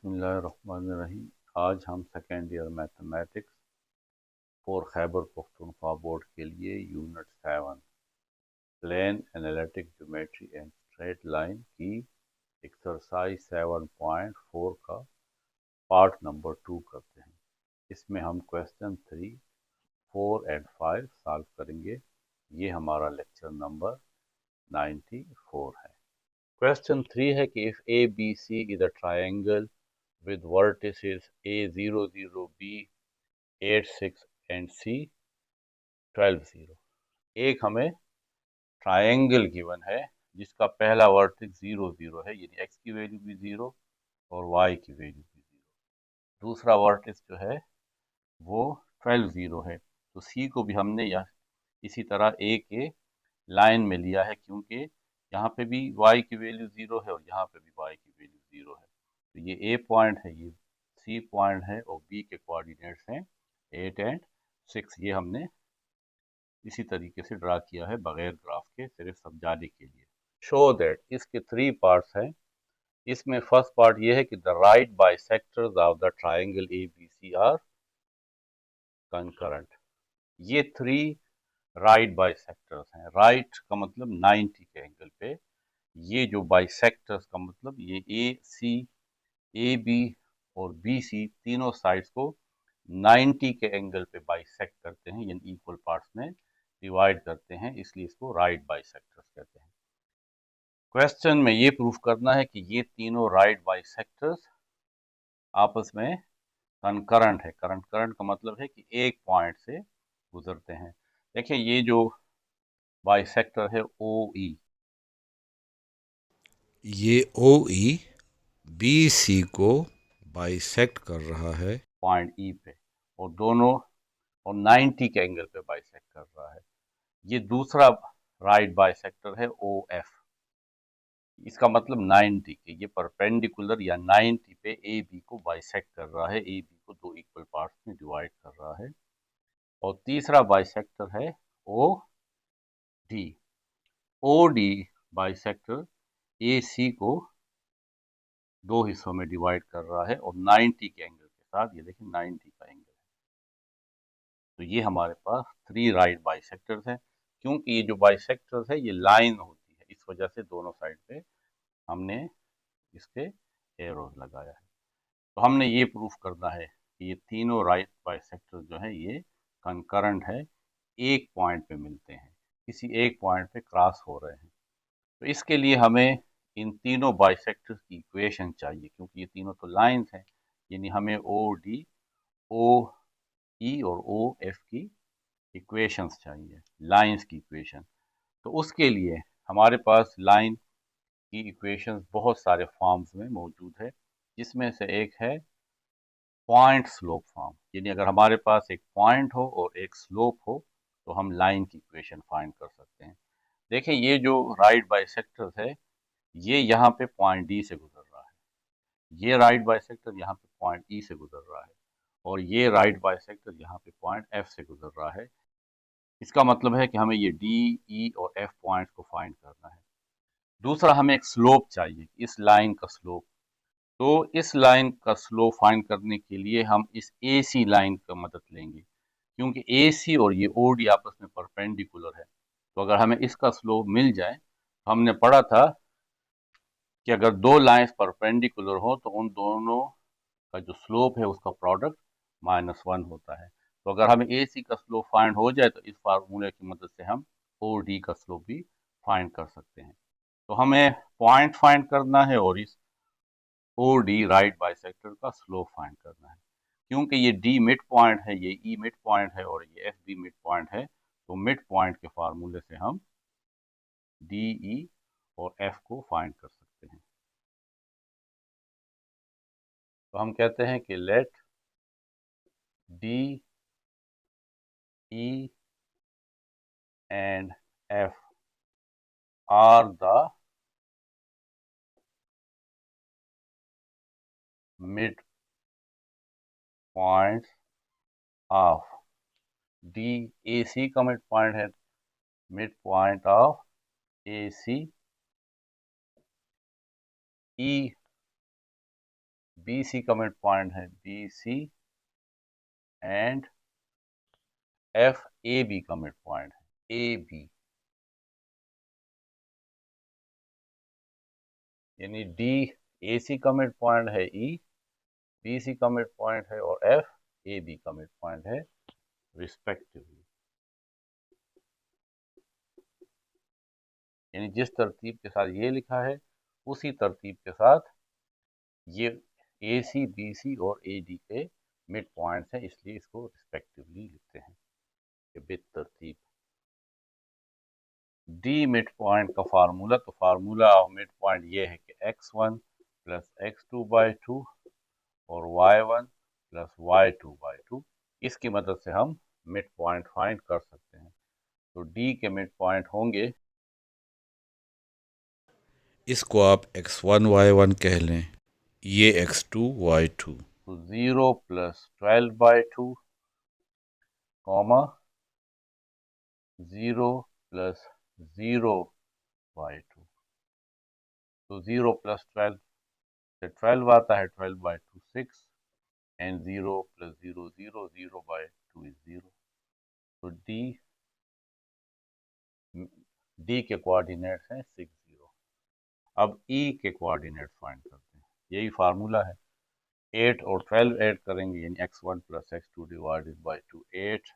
बिस्मिल्लाहिर्रहमानिर्रहीम। आज हम second year mathematics for Khyber Pakhtunkhwa board के लिए unit 7 plane analytic geometry and straight line की एक्सरसाइज 7.4 का पार्ट नंबर 2 करते हैं। इसमें हम क्वेश्चन 3, 4 एंड 5 सॉल्व करेंगे। ये हमारा लेक्चर नंबर 94 है। क्वेश्चन 3 है कि if A B C is a triangle with vertices A 0 0 B 8 6 and C 12 0। एक हमें ट्रायंगल गिवन है जिसका पहला वर्टेक्स 0 0 है, यानी x की वैल्यू भी 0 और y की वैल्यू भी 0। दूसरा वर्टेक्स जो है वो 12 0 है, तो C को भी हमने इसी तरह A के लाइन में लिया है, क्योंकि यहाँ पे भी y की वैल्यू 0 है और यहाँ पे भी y की वैल्यू 0 है। तो ये A पॉइंट है, ये C पॉइंट है और B के कोऑर्डिनेट्स हैं 8 एंड 6। ये हमने इसी तरीके से ड्रा किया है बगैर ग्राफ के, सिर्फ समझाने के लिए। शो दैट, इसके 3 पार्ट्स हैं। इसमें फर्स्ट पार्ट ये है कि the right bisectors of the triangle ABC are concurrent. ये 3 राइट बाइसेक्टर्स हैं। राइट का मतलब 90 के एंगल पे, ये जो बाइसेक्टर्स का मतलब ये AC, AB और BC तीनों साइड्स को 90 के एंगल पे बाइसेक्ट करते हैं, यानी इक्वल पार्ट्स में डिवाइड करते हैं, इसलिए इसको राइट बाइसेक्टर्स कहते हैं। क्वेश्चन में ये प्रूफ करना है कि ये तीनों राइट बाइसेक्टर्स आपस में कंकरेंट है। कंकरेंट का मतलब है कि एक पॉइंट से गुजरते हैं। देखिए ये जो बाइसेक्टर है OE, ये OE BC को बाइसेक्ट कर रहा है पॉइंट E पे, और दोनों और 90 के एंगल पे बाइसेक्ट कर रहा है। ये दूसरा राइट बाइसेक्टर है OF, इसका मतलब 90 के, ये परपेंडिकुलर या 90 पे AB को बाइसेक्ट कर रहा है, AB को दो इक्वल पार्ट्स में डिवाइड कर रहा है। और तीसरा बाइसेक्टर है OD। OD बाइसेक्टर AC को दो हिस्सों में डिवाइड कर रहा है और 90 के एंगल के साथ, ये देखिए 90 का एंगल है। तो ये हमारे पास 3 राइट बाइसेक्टर्स हैं। क्योंकि ये जो बाइसेक्टर्स है ये लाइन होती है, इस वजह से दोनों साइड पे हमने इसके एरोज लगाया है। तो हमने ये प्रूफ करना है कि ये तीनों राइट बाइसेक्टर जो है ये कंकरेंट है, एक पॉइंट पे मिलते हैं, किसी एक पॉइंट पे क्रॉस हो रहे हैं। तो इसके लिए हमें इन तीनों बाइसेक्टर्स की इक्वेशन चाहिए, क्योंकि ये तीनों तो लाइंस हैं, यानी हमें OD, OE और OF की इक्वेशंस चाहिए, लाइंस की इक्वेशन। तो उसके लिए हमारे पास लाइन की इक्वेशंस बहुत सारे फॉर्म्स में मौजूद है, जिसमें से एक है पॉइंट स्लोप फॉर्म। यानी अगर हमारे पास एक पॉइंट हो और एक स्लोप हो तो हम लाइन की इक्वेशन फाइंड कर सकते हैं। देखिए ये जो राइट बाइसेक्टर है ये यहाँ पे पॉइंट डी से गुजर रहा है, ये राइट बाइसेक्टर यहाँ पे पॉइंट ई से गुजर रहा है, और ये राइट बाइसेक्टर यहाँ पे पॉइंट एफ से गुजर रहा है। इसका मतलब है कि हमें ये डी, ई और एफ पॉइंट्स को फाइंड करना है। दूसरा हमें एक स्लोप चाहिए, इस लाइन का स्लोप। तो इस लाइन का स्लोप फाइंड करने के लिए हम इस AC लाइन का मदद लेंगे, क्योंकि AC और ये OD आपस में परपेंडिकुलर है। तो अगर हमें इसका स्लोप मिल जाए, तो हमने पढ़ा था कि अगर दो लाइंस परपेंडिकुलर हो तो उन दोनों का जो स्लोप है उसका प्रोडक्ट -1 होता है। तो अगर हमें AC का स्लोप फाइंड हो जाए तो इस फार्मूले की मदद से हम OD का स्लोप भी फाइंड कर सकते हैं। तो हमें पॉइंट फाइंड करना है और इस OD राइट बाइसेक्टर का स्लोप फाइंड करना है। क्योंकि ये D मिड पॉइंट है, ये E मिड पॉइंट है और ये F भी मिड पॉइंट है, तो मिड पॉइंट के फार्मूले से हम D, E और F को फाइंड कर सकते हैं। तो हम कहते हैं कि late D, E and F are the mid points of D, AC का मिड पॉइंट है, mid point of AC, E B C का मिड पॉइंट है B C and F A B का मिड पॉइंट है A B, यानी D A सी का mid point है ई, B C का मिड पॉइंट है और एफ ए बी का मिड पॉइंट है रिस्पेक्टिवली। यानी जिस तरतीब के साथ ये लिखा है उसी तरतीब के साथ ये ए सी बी सी और ए डी के मिड पॉइंट्स हैं, इसलिए इसको रिस्पेक्टिवली लिखते हैं बिट तरतीब। डी मिड पॉइंट का फार्मूला, तो फार्मूला ऑफ मिड पॉइंट ये है कि x1 प्लस x2/2 और y1 प्लस y2/2, इसकी मदद से हम मिड पॉइंट फाइंड कर सकते हैं। तो डी के मिड पॉइंट होंगे, इसको आप x1 y1 कह लें, ये x2 y2, तो 0 प्लस 12/2 कॉमा 0 प्लस 0/2, तो 0 प्लस 12 से 12 आता है, 12/2 6 एंड 0 प्लस 0 0 0/2 इज 0। तो डी के कोऑर्डिनेट्स हैं 6 0। अब ई के कोऑर्डिनेट्स फाइंड करते हैं, यही फार्मूला है। 8 और 12 ऐड करेंगे यानी x1 plus x2 divided by 2, 8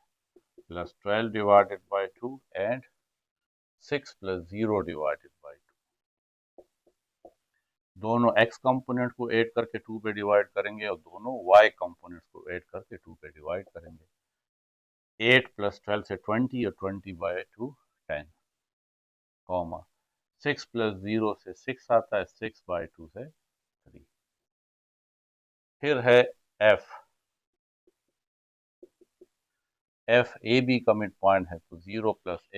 plus 12 divided by 2 and 6 plus 0 divided by 2। दोनों x कंपोनेंट को ऐड करके 2 पे डिवाइड करेंगे और दोनों y कंपोनेंट्स को ऐड करके 2 पे डिवाइड करेंगे। 8 प्लस 12 से 20 और 20/2 10, कॉमा 6 प्लस 0 से 6 आता है, 6/2 से 3। फिर है f ए बी का मिड पॉइंट है, तो 0 प्लस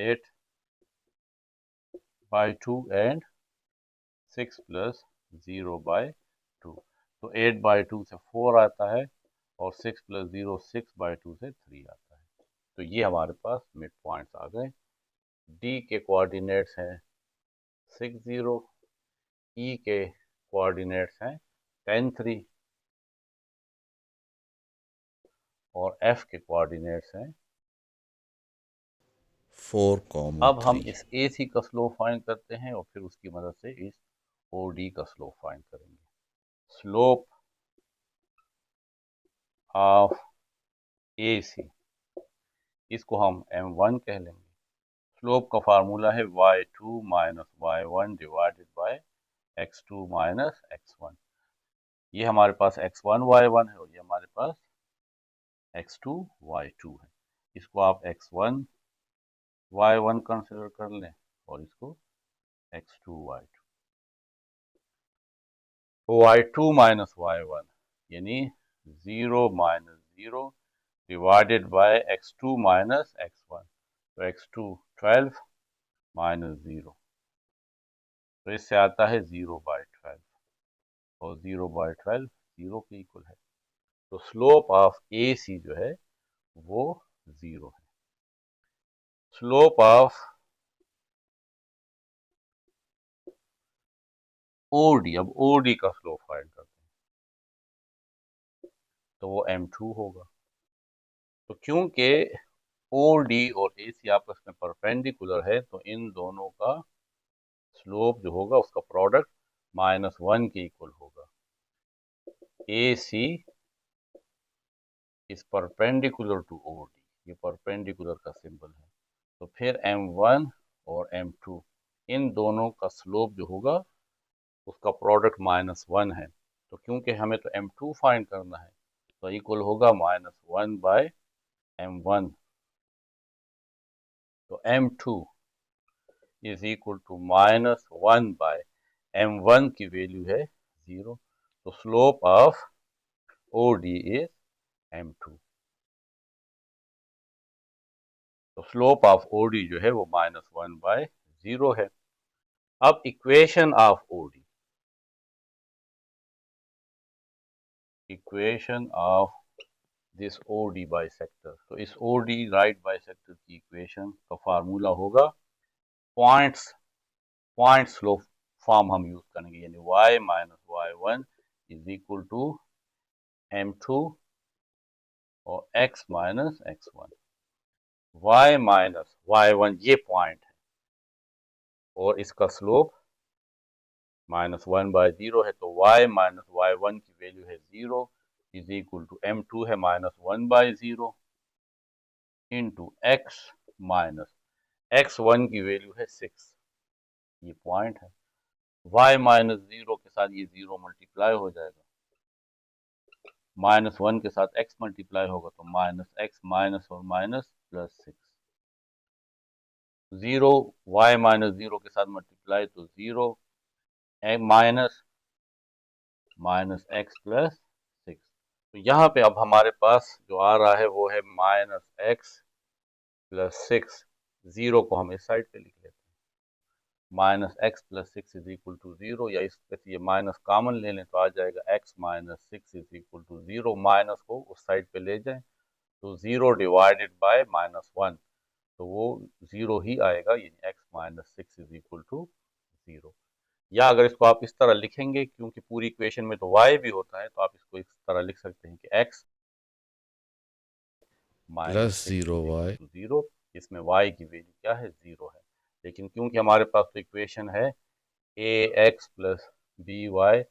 8/2 एंड 6 प्लस 0/2, तो 8/2 से 4 आता है और 6 प्लस 0 6/2 से 3 आता है। तो ये हमारे पास मिड पॉइंट्स आ गए। डी के कोऑर्डिनेट्स हैं 6 0, ई के कोऑर्डिनेट्स हैं 10 3 और एफ के कोऑर्डिनेट्स हैं 4, अब हम 3। इस ए सी का स्लोप फाइंड करते हैं और फिर उसकी मदद से इस ओ डी का स्लोप फाइंड करेंगे। स्लोप ऑफ ए सी, इसको हम m1 कह लेंगे। स्लोप का फार्मूला है y2 minus y1 divided by x2 minus x1। ये हमारे पास x1 y1 है और ये हमारे पास x2 y2 है। इसको आप x1 y1 कंसिडर कर लें और इसको x2 y2, तो y2 माइनस y1 यानी 0 minus 0 divided by x2 minus x1, तो x2 12 माइनस 0, तो इससे आता है 0/12 और 0/12 0 के इक्वल है। तो स्लोप ऑफ ए सी जो है वो 0 है। स्लोप ऑफ ओडी, अब ओडी का स्लोप फाइंड करते हैं, तो वो m2 होगा। तो क्योंकि ओडी और ए सी आपस में परपेंडिकुलर है, तो इन दोनों का स्लोप जो होगा उसका प्रोडक्ट -1 के इक्वल होगा। ए सी इज परपेंडिकुलर टू ओडी, ये परपेंडिकुलर का सिंबल है। तो फिर m1 और m2 इन दोनों का स्लोप जो होगा उसका प्रोडक्ट -1 है। तो क्योंकि हमें तो m2 फाइंड करना है, तो इक्वल होगा -1/m1। तो m2 is equal to -1/m1 की वैल्यू है 0। तो slope of OD is m2। तो स्लोप ऑफ OD जो है वो -1/0 है। अब equation of OD, equation of this OD bisector, तो इस OD राइट बाइसेक्टर की इक्वेशन का फार्मूला होगा पॉइंट स्लोप फॉर्म हम यूज करेंगे, यानी y minus y1 is equal to m2 और x minus x1, y minus y1 ये पॉइंट है और इसका स्लोप -1/0 है, तो y माइनस y1 की वैल्यू है 0 इज इक्वल टू m2 है -1/0 इंटू x माइनस x1 की वैल्यू है 6, ये पॉइंट है। y माइनस 0 के साथ ये 0 मल्टीप्लाई हो जाएगा, -1 के साथ x मल्टीप्लाई होगा तो -x माइनस और माइनस +6, 0 y माइनस 0 के साथ मल्टीप्लाई तो 0 माइनस x +6। तो यहाँ पे अब हमारे पास जो आ रहा है वो है -x +6, 0 को हम इस साइड पे लिख लेते हैं, -x +6 इज इक्वल टू 0, या इस पे ये माइनस कॉमन ले लें तो आ जाएगा x minus 6 is equal to 0, minus को उस साइड पे ले जाएं तो 0 डिवाइडेड बाय -1, तो वो 0 ही आएगा, यानी x minus 6 is equal to 0। या अगर इसको आप इस तरह लिखेंगे, क्योंकि पूरी इक्वेशन में तो y भी होता है, तो आप इसको इस तरह लिख सकते हैं कि x minus 6 +0 is equal y to 0, इसमें y की वैल्यू क्या है, 0 है। लेकिन क्योंकि हमारे पास तो इक्वेशन है ax plus by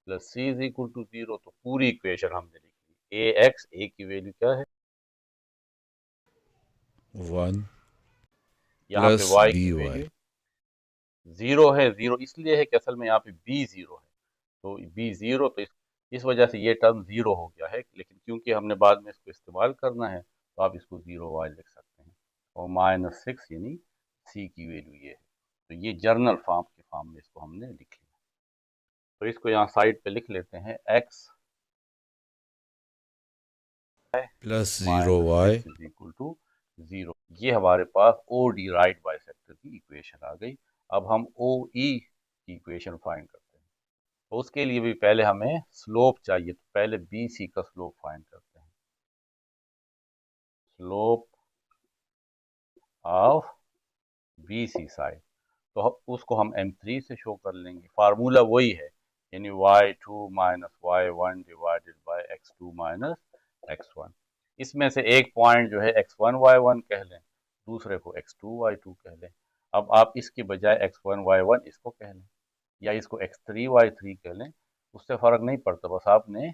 plus c is equal to 0, तो पूरी इक्वेशन हमने लिख ली। ax a की वैल्यू क्या है, 1 यहाँ पे y की +by वैल्यू 0 है। 0 इसलिए है कि असल में यहाँ पे b 0 है, तो b 0, तो इस वजह से ये टर्म 0 हो गया है, लेकिन क्योंकि हमने बाद में इसको इस्तेमाल करना है तो आप इसको 0y लिख सकते हैं, और -6 यानी c की वैल्यू ये है। तो ये जर्नल फॉर्म में इसको हमने लिख लिया। तो इसको यहाँ साइड पे लिख लेते हैं, x +0 y -6 is equal to 0। ये हमारे पास OD राइट बाइसेक्टर की इक्वेशन आ गई। अब हम OE की इक्वेशन फाइंड करते हैं, तो उसके लिए भी पहले हमें स्लोप चाहिए, तो पहले BC का स्लोप फाइंड करते हैं। स्लोप ऑफ BC साइड, तो उसको हम m3 से शो कर लेंगे। फार्मूला वही है, यानी y2 minus y1 divided by x2 minus x1। इसमें से एक पॉइंट जो है x1 y1 कह लें, दूसरे को x2 y2 कह लें। अब आप इसके बजाय x1 y1 इसको कह लें, या इसको x3 y3 कह लें, उससे फर्क नहीं पड़ता, बस आपने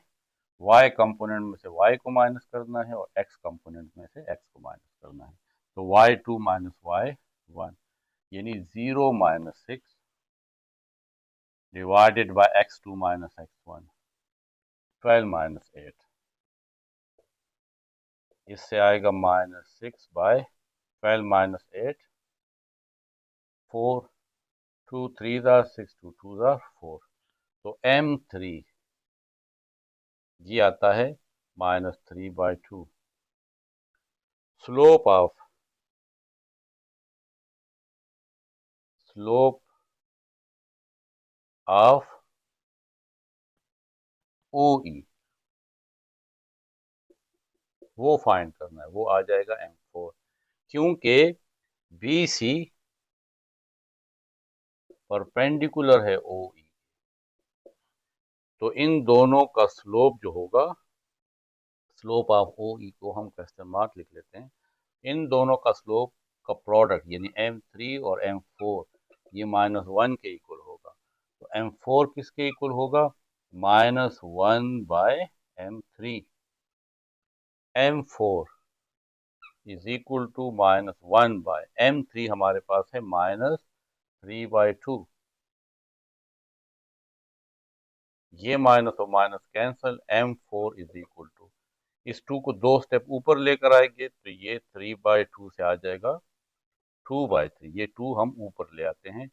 y कंपोनेंट में से y को माइनस करना है और x कंपोनेंट में से x को माइनस करना है। तो y2 माइनस y1 यानी 0 minus 6 divided by x2 minus x1, 12 minus 8, इससे आएगा -6 बाय 12 माइनस 8, 4, 2 3 6, 2 2 4, तो m3 ये आता है -3/2। स्लोप ऑफ OE वो फाइंड करना है, वो आ जाएगा m4, क्योंकि BC परपेंडिकुलर है OE, तो इन दोनों का स्लोप जो होगा, स्लोप ऑफ OE को हम क्वेश्चन मार्क लिख लेते हैं। इन दोनों का स्लोप का प्रोडक्ट यानी m3 और m4 ये -1 के इक्वल होगा, तो m4 किसके इक्वल होगा, -1/m3। m4 is equal to -1/m3, हमारे पास है -3/2, ये माइनस और minus cancel, m4 is equal to, इस 2 को 2 स्टेप ऊपर लेकर आएंगे तो ये 3/2 से आ जाएगा 2/3, ये 2 हम ऊपर ले आते हैं,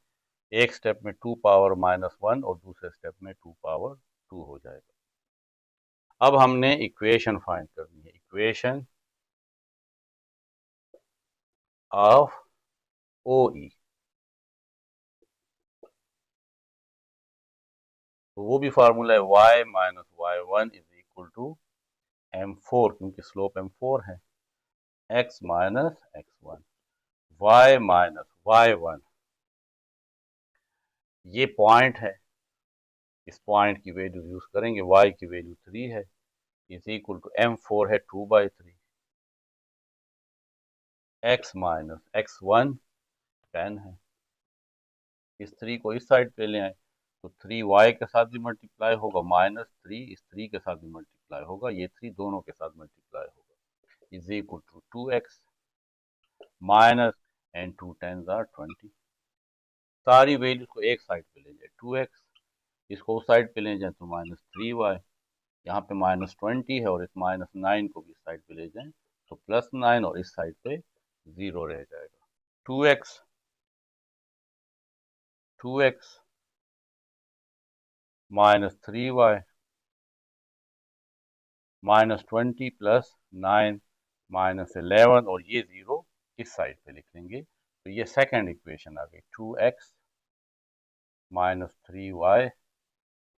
एक स्टेप में 2 पावर -1 और दूसरे स्टेप में 2 पावर 2 हो जाएगा। अब हमने इक्वेशन फाइंड करनी है, इक्वेशन ऑफ OE, तो वो भी फार्मूला है y minus y1 is equal to m4, क्योंकि स्लोप m4 है, x minus x1, y minus y1 ये पॉइंट है, इस पॉइंट की वैल्यू यूज करेंगे, y की वैल्यू 3 है, इज इक्वल टू m4 है 2/3, x माइनस x1 10 है। इस 3 को इस साइड पे ले आए तो 3y के साथ भी मल्टीप्लाई होगा, -3 इस 3 के साथ भी मल्टीप्लाई होगा, ये 3 दोनों के साथ मल्टीप्लाई होगा, is equal to 2x minus and 2 10s are 20। सारी वैल्यूज को एक साइड पे ले जाए, 2x इसको उस साइड पे ले जाए तो -3y, यहाँ पे -20 है और इस -9 को भी इस साइड पे ले जाएं तो +9 और इस साइड पे 0 रह जाएगा। 2x माइनस 3y -20 + 9 -11 और ये 0 इस साइड पे लिख लेंगे, तो ये सेकंड इक्वेशन आ गई, 2x minus 3y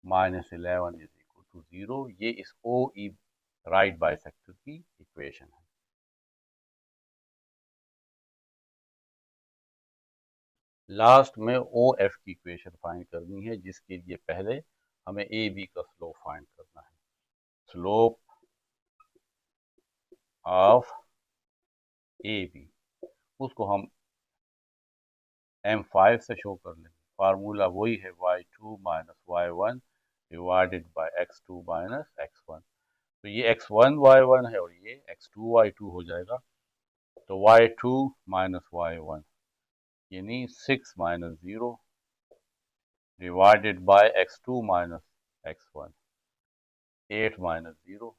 -11 is equal to 0। ये इस OE राइट बाइसेक्टर की इक्वेशन है। लास्ट में OF की इक्वेशन फाइंड करनी है, जिसके लिए पहले हमें AB का स्लोप फाइंड करना है। स्लोप ऑफ AB उसको हम M5 से शो कर लेंगे। फार्मूला वही है y2 minus y1 divided by x2 minus x1। तो ये x1 y1 है और ये x2 y2 हो जाएगा, तो y2 माइनस y1 यानी 6 minus 0 divided by x2 minus x1, 8 minus 0,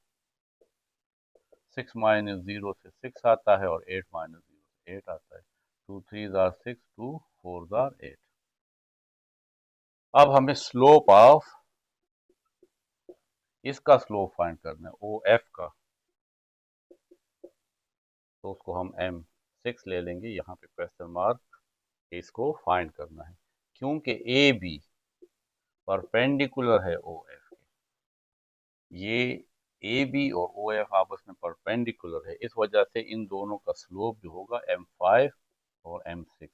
6 minus 0 से 6 आता है और 8 माइनस 0 से 8 आता है, 2 3 आर 6, 2 4 आर 8। अब हमें स्लोप ऑफ इसका स्लोप फाइंड करना है OF का, तो उसको हम M6 ले लेंगे, यहाँ पे क्वेश्चन मार्क, इसको फाइंड करना है क्योंकि AB परपेंडिकुलर है OF के, ये AB और OF आपस में परपेंडिकुलर है, इस वजह से इन दोनों का स्लोप जो होगा M5 और M6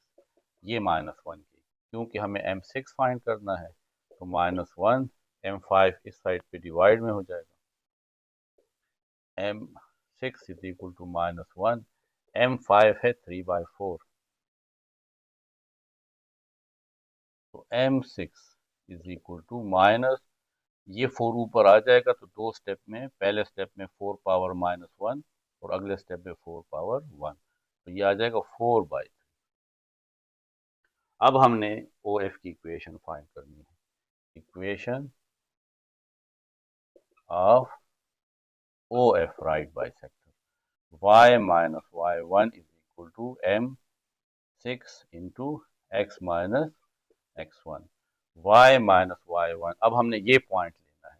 ये -1 की, क्योंकि हमें M6 फाइंड करना है तो -1 M5 इस साइड पे डिवाइड में हो जाएगा, M6 is equal to -1, M5 है 3/4, तो M6 is equal to minus, ये 4 ऊपर आ जाएगा तो दो स्टेप में, पहले स्टेप में 4 पावर -1 और अगले स्टेप में 4 पावर 1, तो ये आ जाएगा 4/3। अब हमने OF की इक्वेशन फाइंड करनी है, equation of OF right bisector, y minus y1 is equal to M6 into x minus x1, y minus y1। अब हमने ये पॉइंट लेना है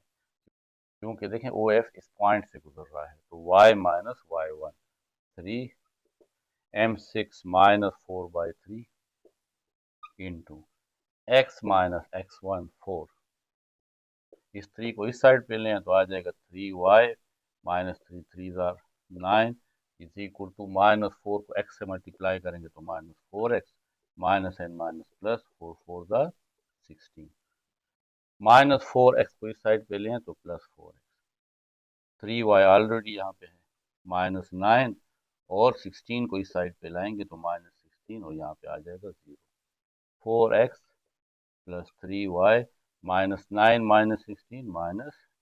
क्योंकि देखें OF इस पॉइंट से गुजर रहा है, तो y minus y1 3 M6 minus 4/3 into x minus x1 4, इस 3 को इस साइड पे लें तो आ जाएगा 3y minus 3 3 9 is equal to -4 को x से मल्टीप्लाई करेंगे तो -4x minus N minus plus 4 4 16, -4x को इस साइड पे लें तो +4x, 3y ऑलरेडी यहाँ पे है -9 और 16 को इस साइड पे लाएंगे तो -16 और यहाँ पे आ जाएगा 0, 4x plus 3y -9 -16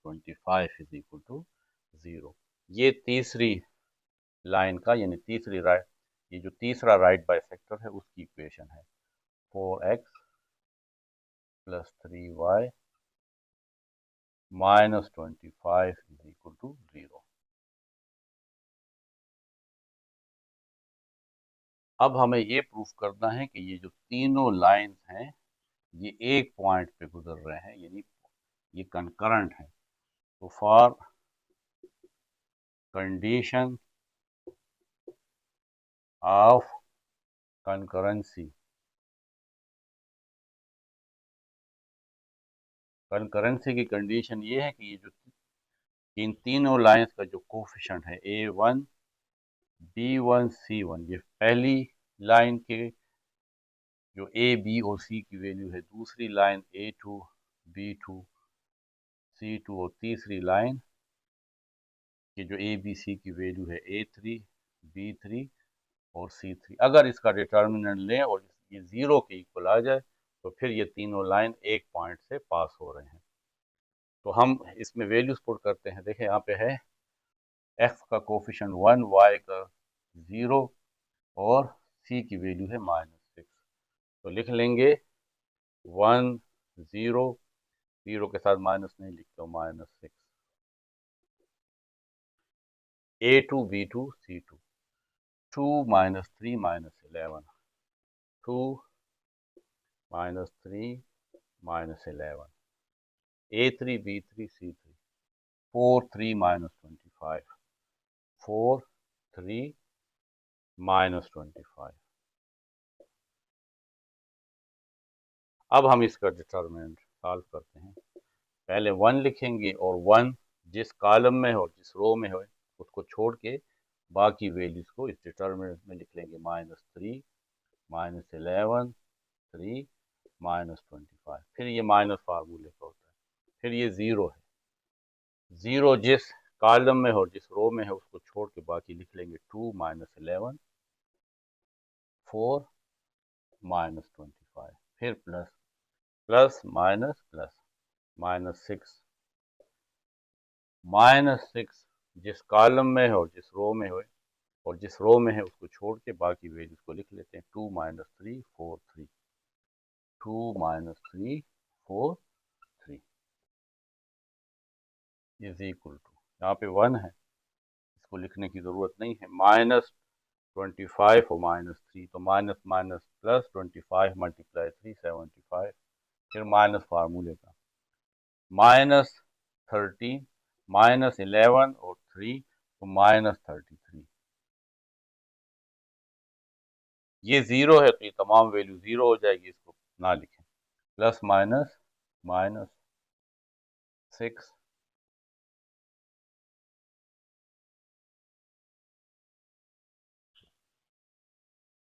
-25 is equal to 0। ये तीसरी लाइन का यानी तीसरी राइट, ये जो तीसरा राइट बाइसेक्टर है उसकी इक्वेशन है, 4x plus 3y -25 is equal to 0। अब हमें ये प्रूफ करना है कि ये जो तीनों लाइंस हैं ये एक पॉइंट पे गुजर रहे हैं, यानी ये कंकरेंट है। तो for condition of concurrency, concurrency की कंडीशन ये है कि ये जो इन तीनों लाइंस का जो कोफिशिएंट है A1 B1 C1, ये पहली लाइन के जो A B और C की वैल्यू है, दूसरी लाइन A2 B2 C2 और तीसरी लाइन की जो ABC की वैल्यू है A3, B3 और C3। अगर इसका डिटर्मिनेंट लें और ये 0 के इक्वल आ जाए तो फिर ये तीनों लाइन एक पॉइंट से पास हो रहे हैं। तो हम इसमें वैल्यूज पुट करते हैं। देखें यहाँ पे है x का कोफिशिएंट 1, y का 0 और c की वैल्यू है -6। तो लिख लेंगे 1 0, 0 के साथ माइनस नहीं लिखता हूँ, -6। A2 B2 C2, 2 -3 -11, 2 -3 -11, A3 B3 C3, 4 3 -25, 4 3 -25। अब हम इसका डिटर्मिनेंट सॉल्व करते हैं। पहले 1 लिखेंगे और 1 जिस कॉलम में हो, जिस रो में हो, उसको छोड़ के बाकी वैल्यूज को इस डिटर्मिनेंट में लिख लेंगे। -3 -11 3 -25। फिर ये माइनस फार्मूले का होता है। फिर ये 0 है, 0 जिस कॉलम में हो, जिस रो में है, उसको छोड़ के बाकी लिख लेंगे। 2 -11 4 -25। फिर प्लस प्लस माइनस प्लस -6, -6 जिस कॉलम में हो, जिस रो में हो, और जिस रो में है उसको छोड़ के बाकी वैल्यूज को लिख लेते हैं। 2 -3 4 3, 2 -3 4 3 इज इक्वल टू, यहाँ पे 1 है, इसको लिखने की ज़रूरत नहीं है। -25 और -3, तो माइनस माइनस प्लस 25 मल्टीप्लाई 3 75। फिर माइनस फार्मूले का -13 -11 और 3, तो -33। ये 0 है तो ये तमाम वैल्यू 0 हो जाएगी, इसको ना लिखें। Plus minus -6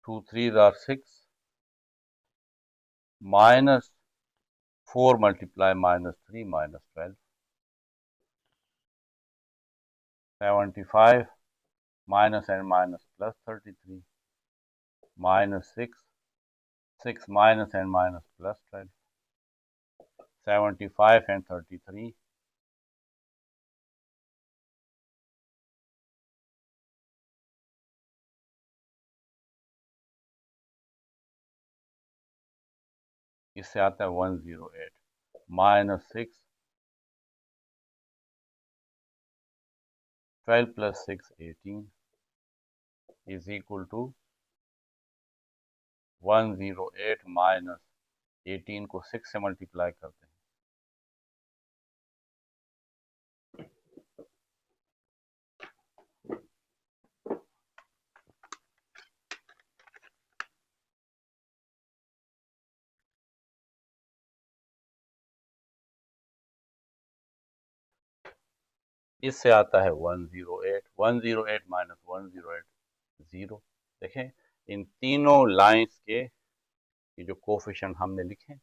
2 3s are 6, -4 multiply -3 -12, 75 minus and minus plus 33, -6, 6 minus and minus plus 12, 75 and 33, इससे आता है 108, -6 12 plus 6 18 is equal to 108 minus 18 को 6 से मल्टीप्लाई करते हैं। इससे आता है 108, 108 माइनस 108 0। देखें इन तीनों लाइंस के ये जो कोफिशिएंट हमने लिखे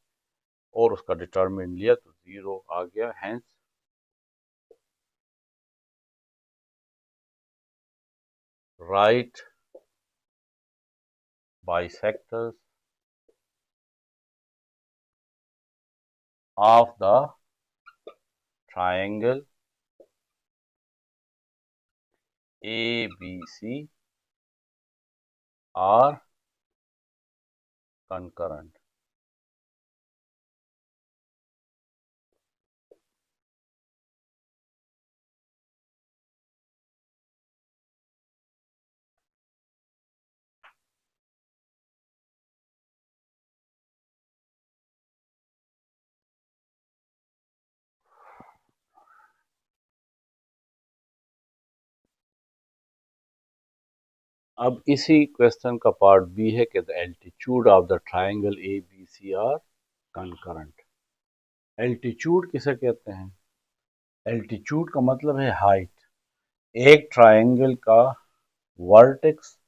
और उसका डिटरमिनेंट लिया तो 0 आ गया। Hence right bisectors of the triangle ABC are concurrent। अब इसी क्वेश्चन का पार्ट बी है कि the altitude of the triangle ABC are concurrent. Altitude किसे कहते हैं? एल्टीट्यूड का मतलब है हाइट। एक ट्राइंगल का वर्टेक्स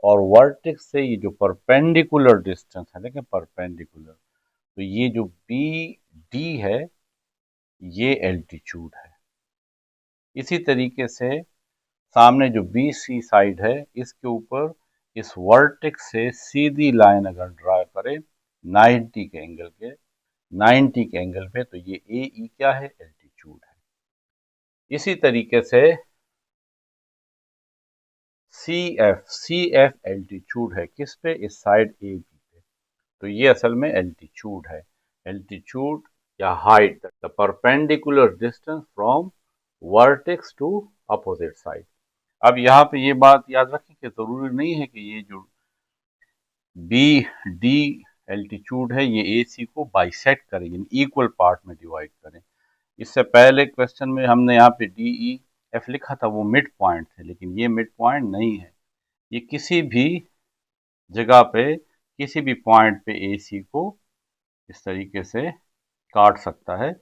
और वर्टेक्स से ये जो परपेंडिकुलर डिस्टेंस है, देखें परपेंडिकुलर, तो ये जो बी डी है ये एल्टीट्यूड है। इसी तरीके से सामने जो बी सी साइड है, इसके ऊपर इस वर्टेक्स से सीधी लाइन अगर ड्रा करें 90 के एंगल पे, तो ये ए ई क्या है, एल्टीट्यूड है। इसी तरीके से सी एफ एल्टीट्यूड है किस पे, इस साइड ए बी पे, तो ये असल में एल्टीट्यूड है। एल्टीट्यूड या height, the perpendicular distance from vertex to opposite side. अब यहाँ पे ये बात याद रखें कि जरूरी नहीं है कि ये जो बी डी एल्टीट्यूड है ये ए सी को बाइसेक्ट करे, यानी इक्वल पार्ट में डिवाइड करें। इससे पहले क्वेश्चन में हमने यहाँ पे डी ई एफ लिखा था, वो मिड पॉइंट थे, लेकिन ये मिड पॉइंट नहीं है। ये किसी भी जगह पे, किसी भी पॉइंट पे ए सी को इस तरीके से काट सकता है,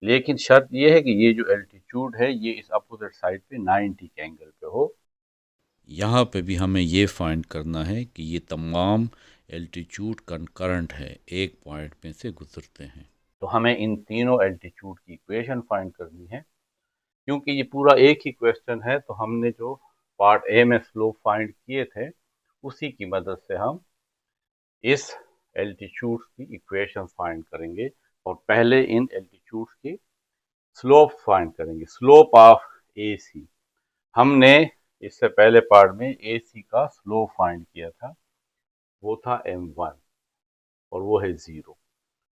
लेकिन शर्त यह है कि ये जो एल्टीट्यूड है ये इस अपोजिट साइड पे 90 के एंगल पे हो। यहाँ पे भी हमें ये फाइंड करना है कि ये तमाम एल्टीट्यूड कंकरेंट है, एक पॉइंट में से गुजरते हैं। तो हमें इन तीनों एल्टीट्यूड की इक्वेशन फाइंड करनी है। क्योंकि ये पूरा एक ही क्वेश्चन है, तो हमने जो पार्ट ए में स्लोप फाइंड किए थे उसी की मदद से हम इस एल्टीट्यूड की इक्वेशन फाइंड करेंगे, और पहले इन एल्टीट्यूड की स्लोप फाइंड करेंगे। स्लोप ऑफ ए सी, हमने इससे पहले पार्ट में ए सी का स्लोप फाइंड किया था, वो था m1 और वो है 0।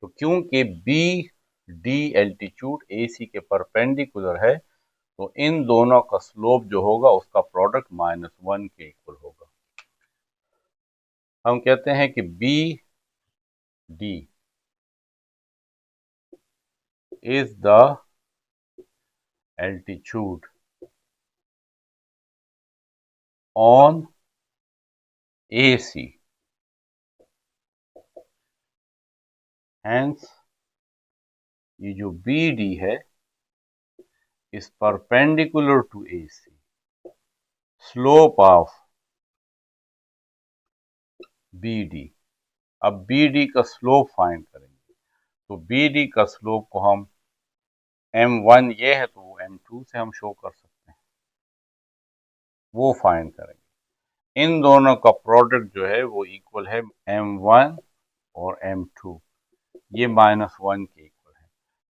तो क्योंकि बी डी एल्टीट्यूड ए सी के परपेंडिकुलर है, तो इन दोनों का स्लोप जो होगा उसका प्रोडक्ट -1 के इक्वल होगा। हम कहते हैं कि B D is the altitude on A C, hence ये जो बी डी है is perpendicular to A C. Slope of B D, अब बी डी का स्लोप फाइंड करेंगे, तो बी डी का स्लोप को हम m1 ये है तो वो m2 से हम शो कर सकते हैं, वो फाइंड करेंगे। इन दोनों का प्रोडक्ट जो है वो इक्वल है m1 और m2, ये -1 के इक्वल है।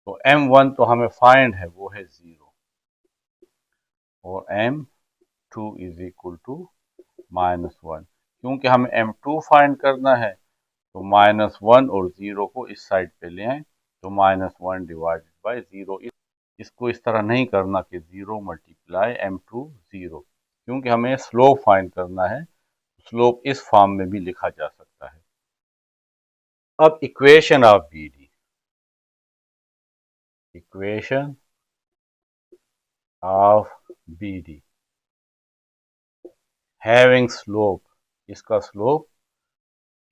तो m1 तो हमें फाइंड है, वो है 0, और m2 इज इक्वल टू -1। क्योंकि हमें m2 फाइंड करना है, तो -1 और 0 को इस साइड पे ले आए, तो -1 डिवाइडेड बाई 0। इसको इस तरह नहीं करना कि 0 मल्टीप्लाई m2 0, क्योंकि हमें स्लोप फाइंड करना है। स्लोप इस फॉर्म में भी लिखा जा सकता है। अब equation of B D, equation of B D having slope, इसका slope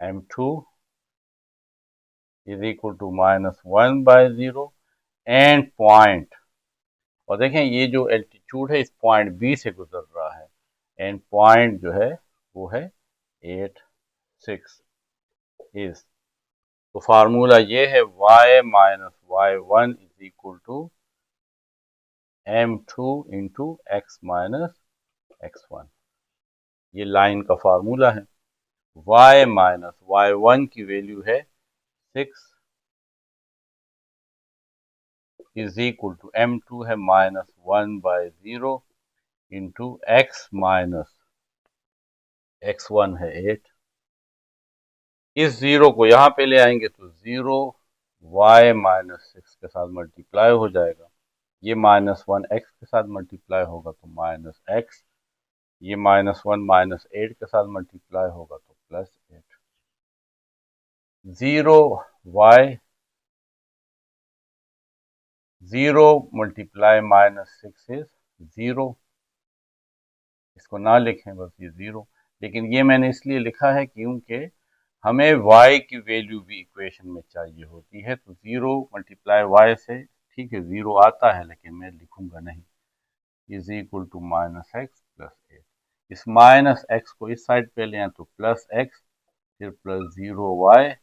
m2 is equal to -1 by 0 and point, और देखें ये जो एल्टीट्यूड है इस पॉइंट बी से गुजर रहा है, एंड पॉइंट जो है वो है 8 6 इज, तो फार्मूला ये है y minus y1 is equal to m2 into x minus x1। ये लाइन का फार्मूला है। y माइनस y1 की वैल्यू है 6 इज इक्वल टू m2 है -1 by 0 into x minus x1 है 8। इस 0 को यहाँ पे ले आएंगे तो 0 y माइनस 6 के साथ मल्टीप्लाई हो जाएगा, ये -1 x के साथ मल्टीप्लाई होगा तो -x, ये -1 -8 के साथ मल्टीप्लाई होगा तो +8। 0 y 0 मल्टीप्लाई -6 इज 0, इसको ना लिखें बस ये 0, लेकिन ये मैंने इसलिए लिखा है क्योंकि हमें y की वैल्यू भी इक्वेशन में चाहिए होती है। तो 0 मल्टीप्लाई y से, ठीक है 0 आता है लेकिन मैं लिखूंगा नहीं, is equal to -x plus 8। इस -x को इस साइड पे ले आए तो +x, फिर +0y,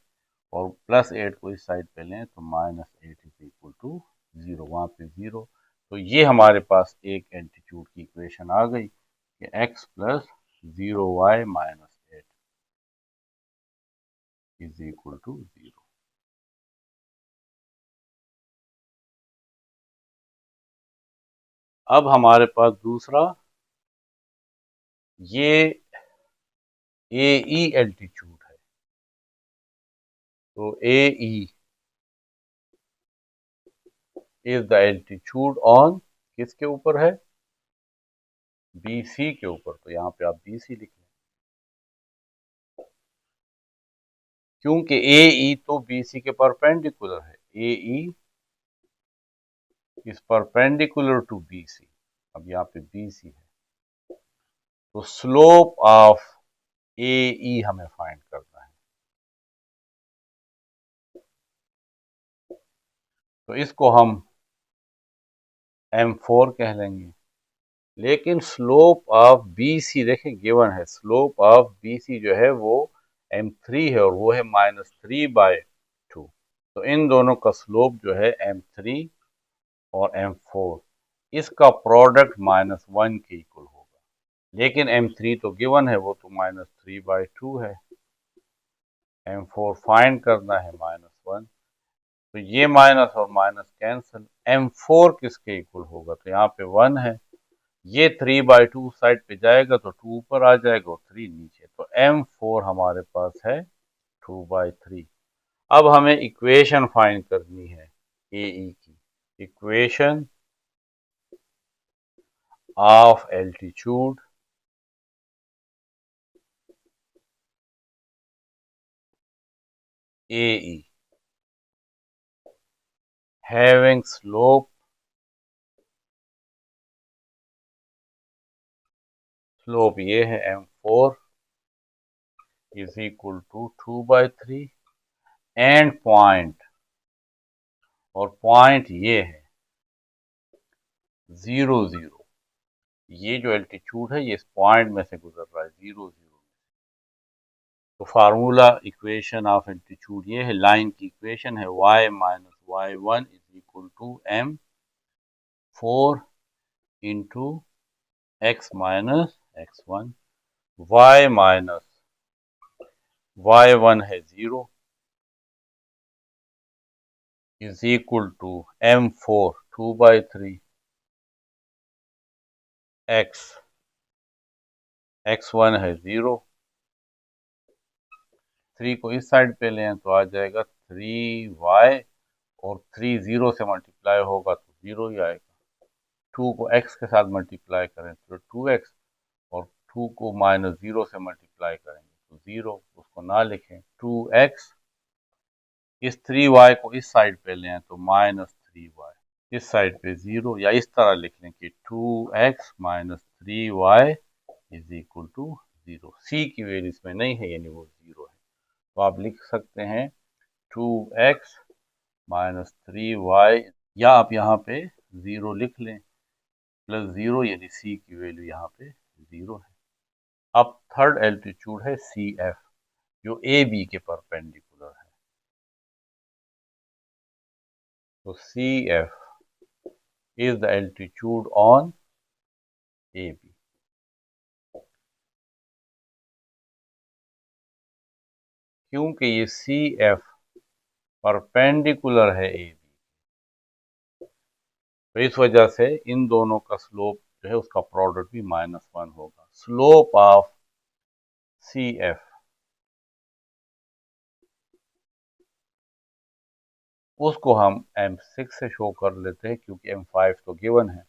और +8 को इस साइड पे लें तो -8 इज इक्वल टू 0, वहाँ पे 0। तो ये हमारे पास एक एल्टीट्यूड की इक्वेशन आ गई कि x plus 0y minus 8 is equal to 0। अब हमारे पास दूसरा, ये ए ई एल्टीट्यूड है। तो A E is the altitude on, किसके ऊपर है? बी सी के ऊपर। तो यहाँ पे आप बी सी लिख लें, क्योंकि ए ई तो बी सी के परपेंडिकुलर है। A E is perpendicular to B C. अब यहाँ पे बी सी है, तो स्लोप ऑफ ए ई हमें फाइंड करना है। तो इसको हम M4 कह लेंगे। लेकिन स्लोप ऑफ बी सी देखें गिवन है, स्लोप ऑफ बी सी जो है वो M3 है और वो है -3/2। तो इन दोनों का स्लोप जो है M3 और M4, इसका प्रोडक्ट -1 के इक्वल होगा। लेकिन M3 तो गिवन है, वो तो -3/2 है। M4 फाइंड करना है -1। तो ये माइनस और माइनस कैंसिल। M4 किसके इक्वल होगा? तो यहाँ पे 1 है। ये 3/2 साइड पे जाएगा तो 2 ऊपर आ जाएगा और 3 नीचे। तो M4 हमारे पास है 2/3। अब हमें इक्वेशन फाइंड करनी है ए ई की। Equation of altitude A E having slope ये है M4 is equal to 2/3 and point, और पॉइंट ये है 0 0। ये जो एल्टीट्यूड है ये इस पॉइंट में से गुजर रहा है 0 0। तो फार्मूला इक्वेशन ऑफ एल्टीट्यूड ये है, लाइन की इक्वेशन है y minus y1 is equal to M4 into x minus x1। y minus y1 है 0 is equal to M4 2/3 x1 है 0। 3 को इस साइड पे लें तो आ जाएगा 3y, और 3 0 से मल्टीप्लाई होगा तो 0 ही आएगा। 2 को x के साथ मल्टीप्लाई करें तो 2x, और 2 को -0 से मल्टीप्लाई करेंगे तो 0, उसको ना लिखें। 2x, इस 3y को इस साइड पे लें तो -3y, इस साइड पे 0, या इस तरह लिख लें कि 2x - 3y is equal to 0। c की वैल्यू इसमें नहीं है, यानी वो 0 है। तो आप लिख सकते हैं 2x - 3y, या आप यहाँ पे 0 लिख लें प्लस 0, यानी c की वैल्यू यहाँ पे 0 है। अब थर्ड एल्टीट्यूड है CF, जो AB के परपेंडिकुलर है। तो CF is the altitude on AB। क्योंकि ये CF परपेंडिकुलर है AB, तो इस वजह से इन दोनों का स्लोप जो है उसका प्रोडक्ट भी -1 होगा। स्लोप ऑफ CF, उसको हम M6 से शो कर लेते हैं, क्योंकि M5 तो गिवन है।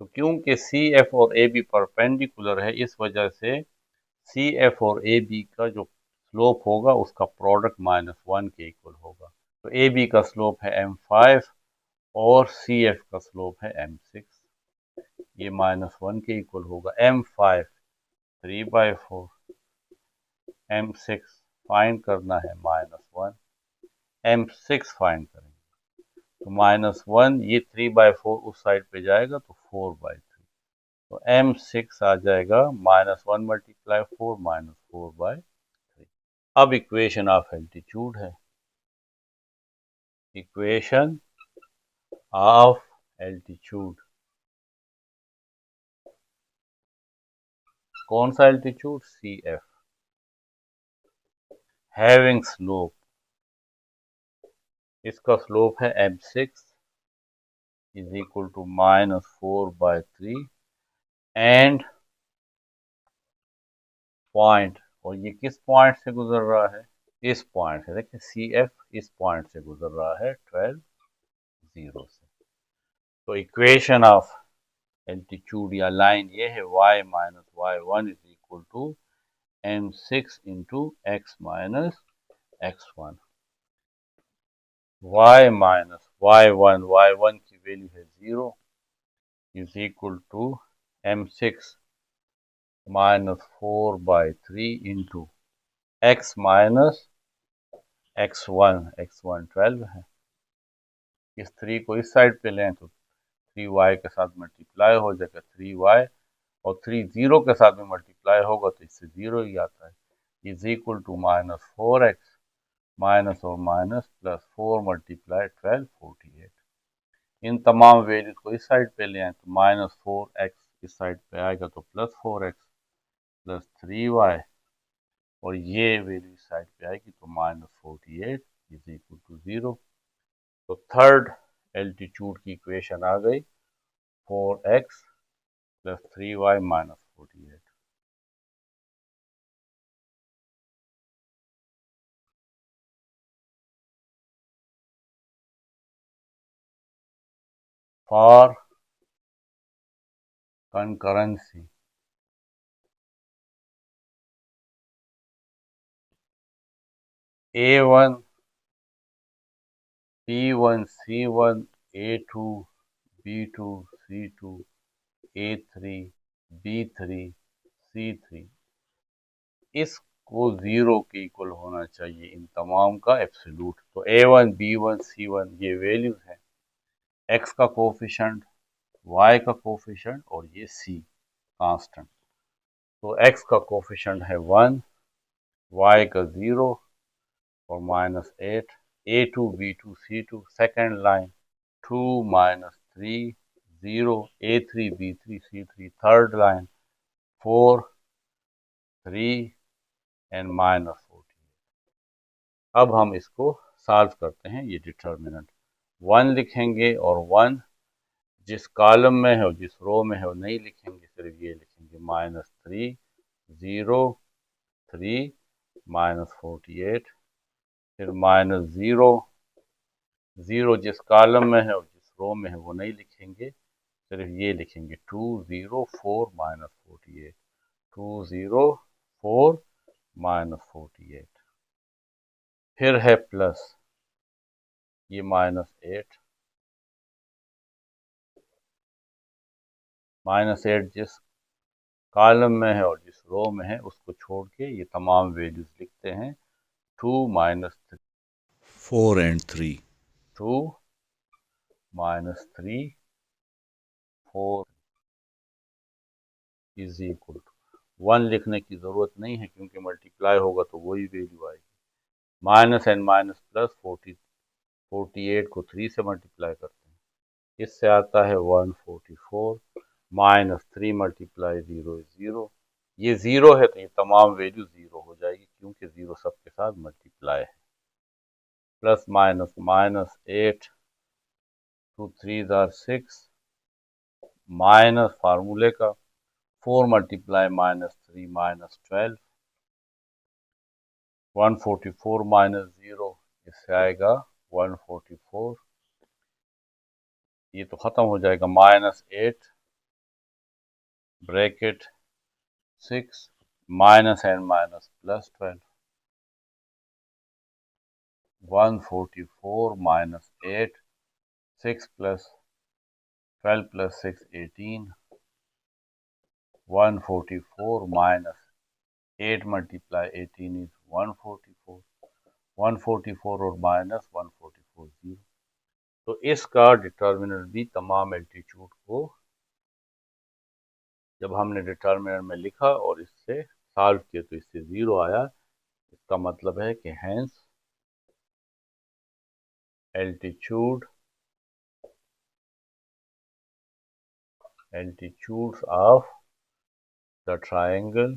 तो क्योंकि CF और AB परपेंडिकुलर है, इस वजह से CF और AB का जो स्लोप होगा उसका प्रोडक्ट -1 के इक्वल होगा। तो AB का स्लोप है M5 और CF का स्लोप है M6। ये -1 के इक्वल होगा। M5 3/4, M6 फाइंड करना है -1, M6 फाइंड करेंगे तो -1, ये 3/4 उस साइड पे जाएगा तो 4/3। तो M6 आ जाएगा -1 × 4 -4/3। अब इक्वेशन ऑफ एल्टीट्यूड है, इक्वेशन ऑफ एल्टीट्यूड। कौन सा altitude? C F, having slope, इसका स्लोप है m6 is equal to -4/3 and point, और ये किस पॉइंट से गुजर रहा है? इस पॉइंट से। देखिए सी एफ इस पॉइंट से गुजर रहा है 12 0 से। तो इक्वेशन ऑफ एल्टीट्यूड या लाइन ये है y minus y1 is equal to m6 into x minus x1। y minus y1 की वैल्यू है 0 is equal to m6 minus 4/3 into x minus x1 12 है। इस 3 को इस साइड पे लें तो 3y के साथ मल्टीप्लाई हो जाएगा 3y, और 3 0 के साथ में मल्टीप्लाई होगा तो इससे 0 ही आता है। Is equal to -4x minus और माइनस प्लस 4 मल्टीप्लाई 12 48। इन तमाम वैल्यूज को इस साइड पे ले आए तो -4x इस साइड पे आएगा तो +4x प्लस 3y, और ये वैल्यू इस साइड पे आएगी तो -48 इज इक्वल टू 0। तो थर्ड एल्टीट्यूड की इक्वेशन आ गई 4x plus 3y minus 48। For concurrency, A1 B1 C1 A2 B2 C2 A3 B3 C3, इसको 0 के इक्वल होना चाहिए इन तमाम का एब्सोल्यूट। तो A1 B1 C1 ये वैल्यूज हैं, x का कोफिशेंट, y का कोफिशेंट, और ये c कांस्टेंट। तो x का कोफिशेंट है 1, y का 0 और -8। A2 B2 C2 second line 2 -3 0, A3 B3 C3 third line 4 3 and -14। अब हम इसको सॉल्व करते हैं। ये डिटर्मिनेंट 1 लिखेंगे और 1 जिस कॉलम में है और जिस रो में है वो नहीं लिखेंगे, सिर्फ ये लिखेंगे -3 0 3 -48, फिर -0 0 जिस कॉलम में है और जिस रो में है वो नहीं लिखेंगे, सिर्फ ये लिखेंगे 2 0 4 -48 2 0 4 -48। फिर है प्लस ये -8 जिस कॉलम में है और जिस रो में है उसको छोड़ के ये तमाम वैल्यूज लिखते हैं 2 -3 4 and 3 2 -3 4 इज इक्वल टू 1 लिखने की ज़रूरत नहीं है क्योंकि मल्टीप्लाई होगा तो वही वैल्यू आएगी। माइनस एंड माइनस प्लस 48 को 3 से मल्टीप्लाई करते हैं, इससे आता है 144 -3 मल्टीप्लाई 0 इज 0। ये 0 है तो ये तमाम वैल्यू 0 हो जाएगी क्योंकि 0 सबके साथ मल्टीप्लाई है। प्लस माइनस -8 2 3 6 माइनस फार्मूले का 4 मल्टीप्लाई -3 -12 144 -0 इससे आएगा 144। ये तो ख़त्म हो जाएगा -8 bracket 6 minus and minus plus 12 144 -8 6 plus 12 plus 6 18 144 minus 8 multiply 18 is 144 144 और माइनस 144 0। तो इसका डिटर्मिनेंट भी तमाम एल्टीट्यूड को जब हमने डिटर्मिनेंट में लिखा और इससे सॉल्व किया तो इससे 0 आया। इसका मतलब है कि hence altitudes of the triangle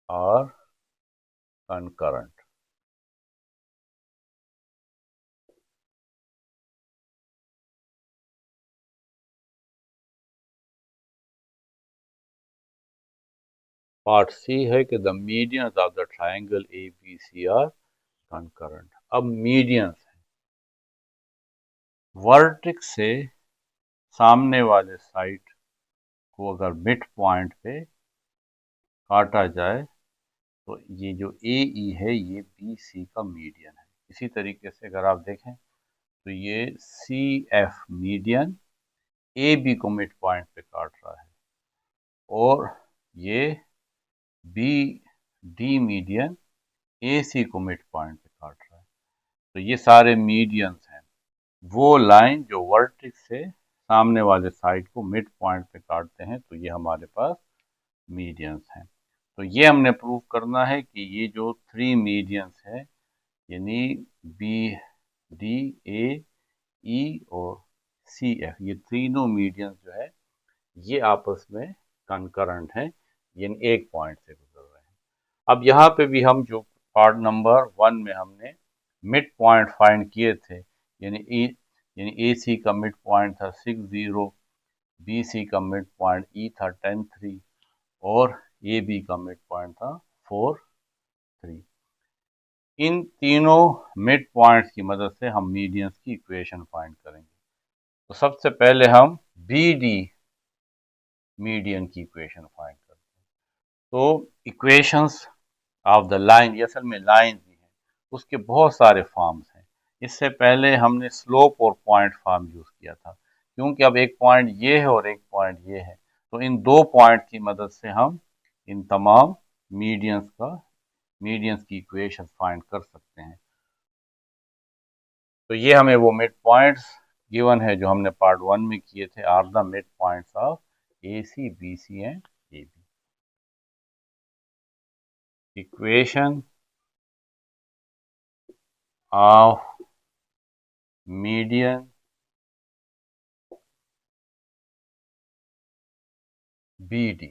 are concurrent. Part C है कि the medians of the triangle A B C are concurrent. अब मीडियंस है, वर्टेक्स से सामने वाले साइड को अगर मिड पॉइंट पे काटा जाए तो ये जो ए ई है ये बी सी का मीडियन है। इसी तरीके से अगर आप देखें तो ये C F median A B को मिड पॉइंट पे काट रहा है और ये B D median A C को मिड पॉइंट पे काट रहा है। तो ये सारे मीडियंस हैं, वो लाइन जो वर्टेक्स से सामने वाले साइड को मिड पॉइंट पे काटते हैं, तो ये हमारे पास मीडियंस हैं। तो ये हमने प्रूव करना है कि ये जो थ्री मीडियंस है यानी बी डी ए ई और सी एफ, ये तीनों मीडियंस जो है ये आपस में कंकरेंट हैं, यानी एक पॉइंट से गुजर रहे हैं। अब यहाँ पे भी हम जो पार्ट नंबर 1 में हमने मिड पॉइंट फाइंड किए थे, यानी ए सी का मिड पॉइंट था 60, बी सी का मिड पॉइंट ई था 10.3 और ए बी का मिड पॉइंट था 4.3। इन तीनों मिड पॉइंट्स की मदद से हम मीडियंस की इक्वेशन फाइंड करेंगे। तो सबसे पहले हम बी डी मीडियन की इक्वेशन फाइंड करते हैं। तो इक्वेशंस ऑफ द लाइन, ये असल में लाइन भी है, उसके बहुत सारे फॉर्म्स हैं। इससे पहले हमने स्लोप और पॉइंट फॉर्म यूज़ किया था, क्योंकि अब एक पॉइंट ये है और एक पॉइंट ये है, तो इन दो पॉइंट की मदद से हम इन तमाम मीडियंस की इक्वेशन फाइंड कर सकते हैं। तो ये हमें वो मिड पॉइंट्स गिवन है जो हमने पार्ट 1 में किए थे, are the mid points of A C B C and A B. Equation of median B D,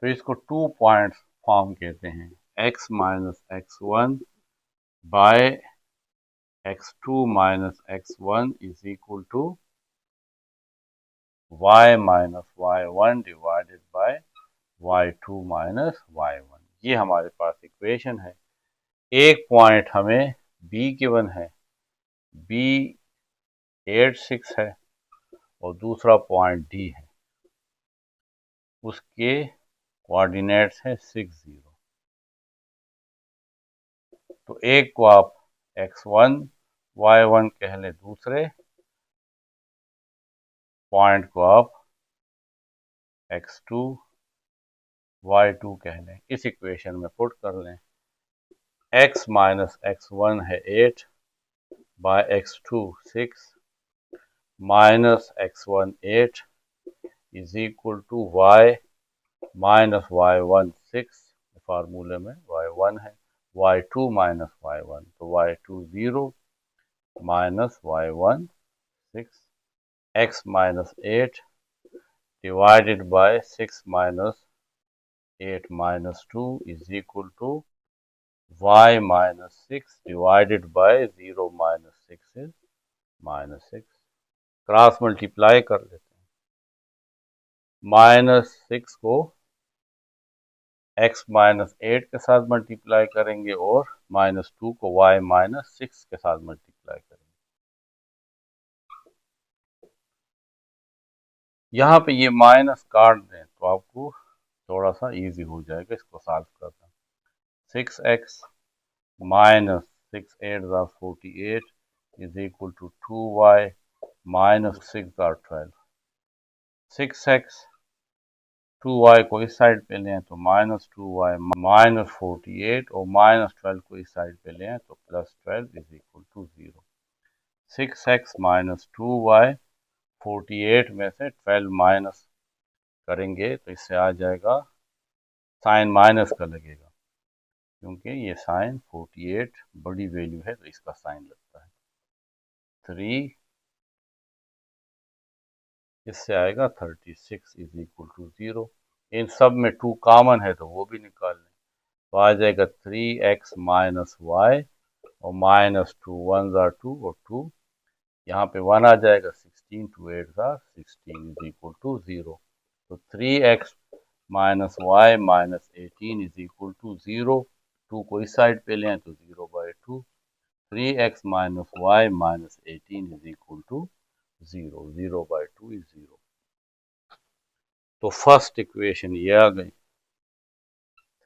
तो इसको 2 पॉइंट्स फॉर्म कहते हैं, x minus x one by x2 minus x1 is equal to y minus y1 divided by y2 minus y1। ये हमारे पास equation है। एक point हमें b given है, b 8, 6 है और दूसरा पॉइंट d है, उसके कोऑर्डिनेट्स है 6, 0। तो एक को आप x1 y1 कह लें, दूसरे पॉइंट को आप x2 y2 कह लें। इस इक्वेशन में पुट कर लें। x माइनस x1 है 8 by x2 6 minus x1 8 is equal to y minus y1 6, फार्मूले में y1 है, y2 माइनस y1, तो y2 0 minus y1 6, x minus 8 divided by 6 minus 8 minus 2 is equal to y minus 6 divided by 0 minus 6 is minus 6। Cross multiply कर लेते हैं। Minus 6 को x minus 8 के साथ मल्टीप्लाई करेंगे और माइनस 2 को y माइनस 6 के साथ मल्टीप्लाई करेंगे। यहाँ पे ये माइनस काट दें तो आपको थोड़ा सा इजी हो जाएगा इसको सॉल्व करना। 6x minus 6 8 48 is equal to 2y minus 6 12। 6x 2y को इस साइड पे लें तो माइनस 2y माइनस 48 और माइनस 12 को इस साइड पे लें तो plus 12 is equal to 0। 6x minus 2y, 48 में से 12 माइनस करेंगे तो इससे आ जाएगा, साइन माइनस का लगेगा क्योंकि ये साइन 48 बड़ी वैल्यू है तो इसका साइन लगता है। 3 इससे आएगा 36 इज इक्वल टू 0। इन सब में 2 कॉमन है तो वो भी निकाल लें तो आ जाएगा 3x माइनस वाई और माइनस 2 1 ज़ा 2 और 2 यहाँ पे 1 आ जाएगा, 16 2 8 ज़ा 16 इज इक्वल टू 0। तो 3x minus y minus 18 is equal to 0। 2 को इस साइड पे लें तो 0/2। 3x minus y minus 18 is equal to 0। 0/2 is 0। तो फर्स्ट इक्वेशन ये आ गई,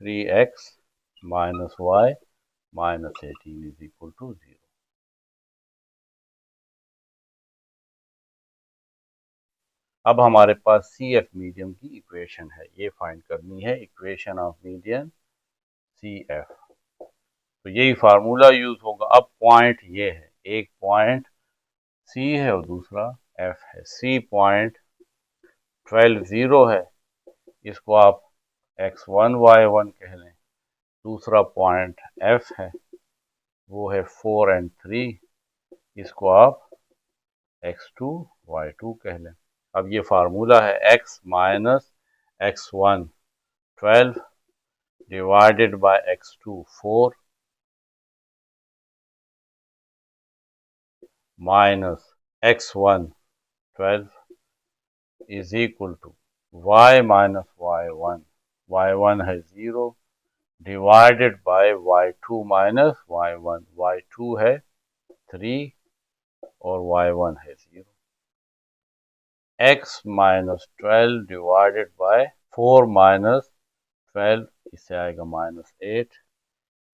3x minus y minus 18 is equal to 0। अब हमारे पास सी एफ मीडियम की इक्वेशन है, ये फाइंड करनी है, equation of medium C F. तो यही फार्मूला यूज होगा। अब पॉइंट ये है, एक पॉइंट सी है और दूसरा एफ है। सी पॉइंट 12 0 है, इसको आप x1 y1 कह लें। दूसरा पॉइंट एफ है, वो है 4 और 3, इसको आप x2 y2 कह लें। अब ये फार्मूला है x minus x1 12 divided by x2 4 minus x1 12 is equal to y minus y1 है 0 divided by y2 minus y1, y2 है 3 और y1 है 0। x minus 12 divided by 4 minus 12, इससे आएगा minus 8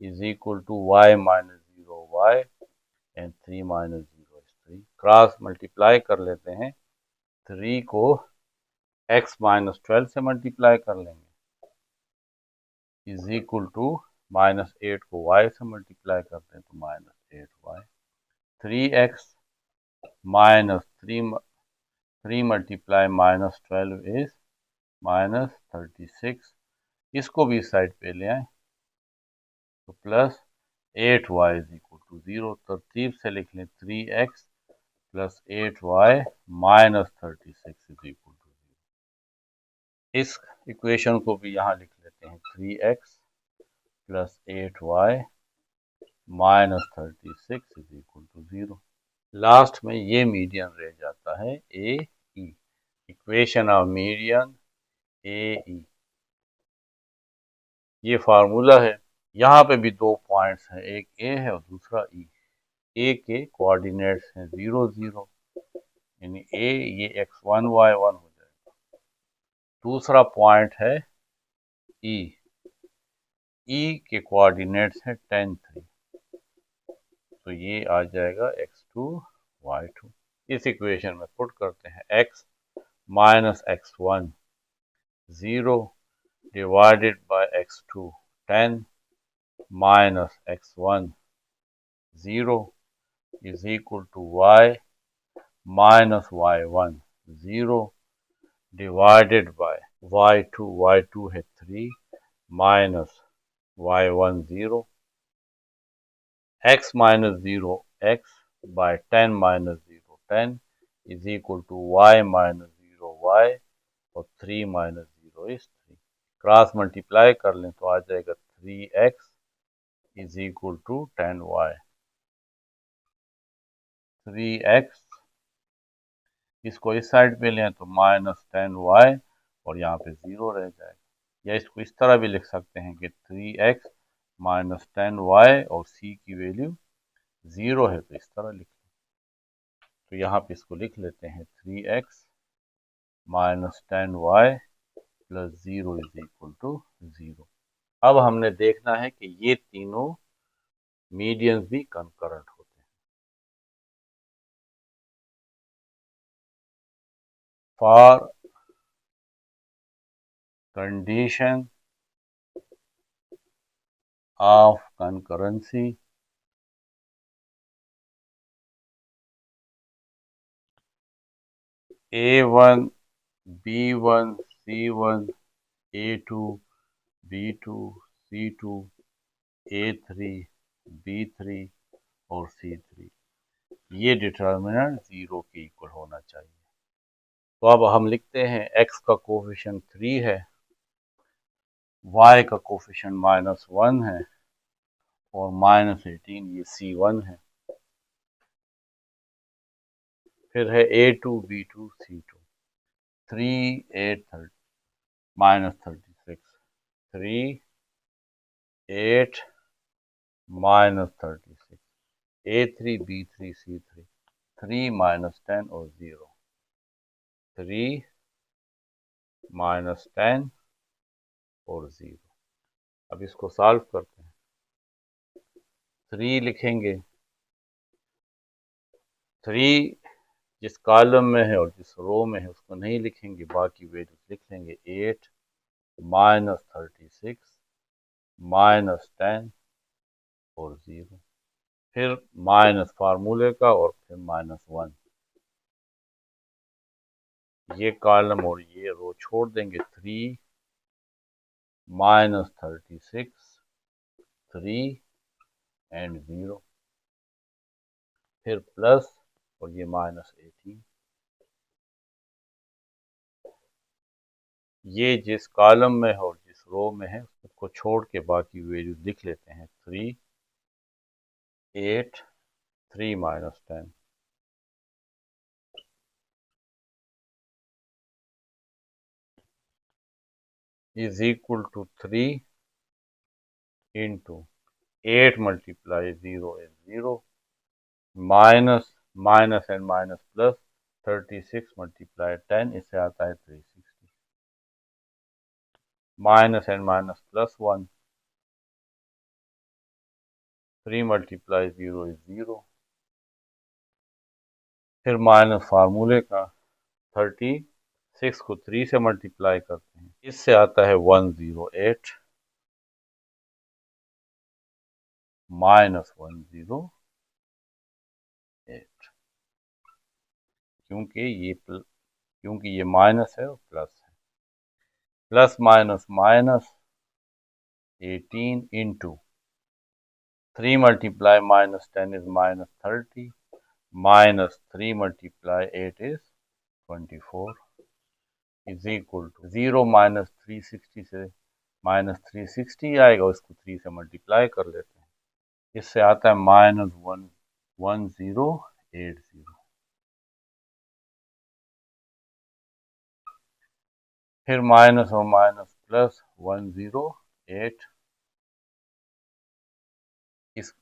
is equal to y minus 0 y and 3 minus 0 is 3। Cross multiply कर लेते हैं, 3 को x माइनस 12 से मल्टीप्लाई कर लेंगे इज इक्वल टू माइनस 8 को y से मल्टीप्लाई करते हैं तो minus 8y। 3x minus 3 multiply minus 12 is minus 36, इसको भी साइड पे ले आए तो plus 8y is equal to 0। तरतीब से लिख लें, 3x plus 8y minus 36 is equal to 0। इस इक्वेशन को भी यहाँ लिख लेते हैं, 3x plus 8y minus 36 is equal to 0। Last में ये मीडियन रह जाता है A E, equation of median A E. ये फार्मूला है, यहाँ पे भी 2 पॉइंट्स हैं, एक ए है और दूसरा ई। ए के कोऑर्डिनेट्स हैं 0 0, यानी ए ये x1 y1 हो जाएगा। दूसरा पॉइंट है ई, ई के कोऑर्डिनेट्स हैं 10 3, तो ये आ जाएगा x2 y2। इस इक्वेशन में पुट करते हैं, x minus x1 0 divided by x2 10 minus x1 0 is equal to y minus y1 0 divided by y2 है 3 minus y1 0, x minus 0 x by 10 minus 0 10 is equal to y minus 0 y और 3 minus 0 is 3। Cross multiply कर लें तो आ जाएगा 3x is equal to 10y। 3x इसको इस side पे लें तो माइनस 10y और यहाँ पे 0 रह जाएगा। या इसको इस तरह भी लिख सकते हैं कि 3x माइनस 10y और c की वैल्यू 0 है तो इस तरह लिख लें। तो यहाँ पे इसको लिख लेते हैं, 3x minus 10y plus 0 is equal to 0। अब हमने देखना है कि ये तीनों मीडियंस भी कंकरेंट होते हैं। For condition of concurrency A1, B1, C1, A2, B2, C2, A3, B3 और C3, ये डिटर्मिनेंट 0 के इक्वल होना चाहिए। तो अब हम लिखते हैं x का कोफिशिएंट 3 है, y का कोफिशिएंट -1 है और -18 ये C1 है। फिर है A2, B2, C2, 3, 8, 30, -36, 3, 8, -36, A3, B3, C3, 3, -10 और 0, 3, -10 और 0। अब इसको सॉल्व करते हैं। 3 लिखेंगे, 3 जिस कॉलम में है और जिस रो में है उसको नहीं लिखेंगे, बाकी वैल्यूज लिख लेंगे। 8, -36, -10 और 0, फिर माइनस फार्मूले का और फिर -1। ये कॉलम और ये रो छोड़ देंगे। 3, -36, 3 एंड 0, फिर प्लस और ये -18। ये जिस कॉलम में है और जिस रो में है उसको छोड़ के बाकी वैल्यूज लिख लेते हैं। 3, 8, 3 -10 is equal to 3 into 8 multiply 0 is 0, minus and minus plus 36 multiply 10, इससे आता है 360, minus and minus plus 1, 3 multiply 0 is 0, फिर माइनस फार्मूले का 36 को 3 से मल्टीप्लाई करते हैं, इससे आता है 108 -108, क्योंकि ये माइनस है और प्लस है। Plus minus minus 18 into 3 multiply -10 is -30, -3 multiply 8 is 24 is equal to 0 -360 से -360 आएगा, उसको 3 से मल्टीप्लाई कर लेते हैं, इससे आता है -1080। फिर माइनस और माइनस प्लस 108। इस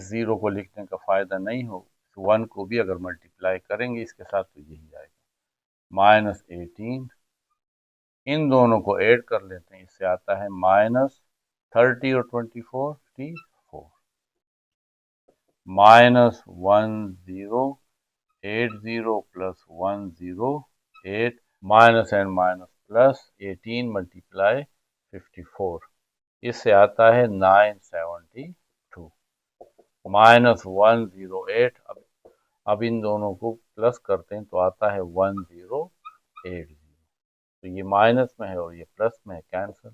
जीरो को लिखने का फायदा नहीं हो, तो 1 को भी अगर मल्टीप्लाई करेंगे इसके साथ तो यही आएगा। -18, इन दोनों को ऐड कर लेते हैं, इससे आता है -30 और 24 4, -1080 plus 108, minus and minus plus 18 multiply 54, इससे आता है 972, -108। अब इन दोनों को प्लस करते हैं तो आता है 1080। तो ये माइनस में है और ये प्लस में है, कैंसिल,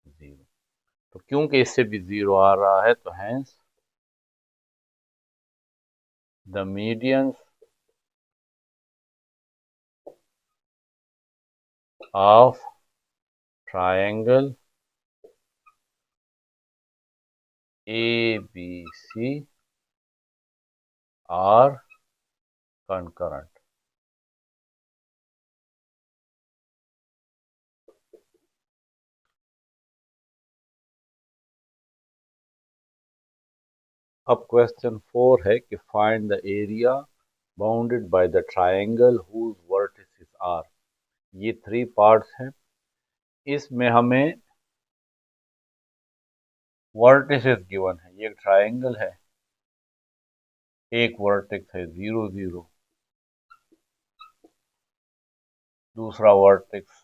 0। तो क्योंकि इससे भी 0 आ रहा है तो hence the medians of triangle ABC are concurrent. अब क्वेश्चन 4 है कि find the area bounded by the triangle whose vertices are. ये 3 पार्ट्स हैं, इसमें हमें वर्टिसेस गिवन है। ये ट्रायंगल है, एक वर्टेक्स है 0 0, दूसरा वर्टेक्स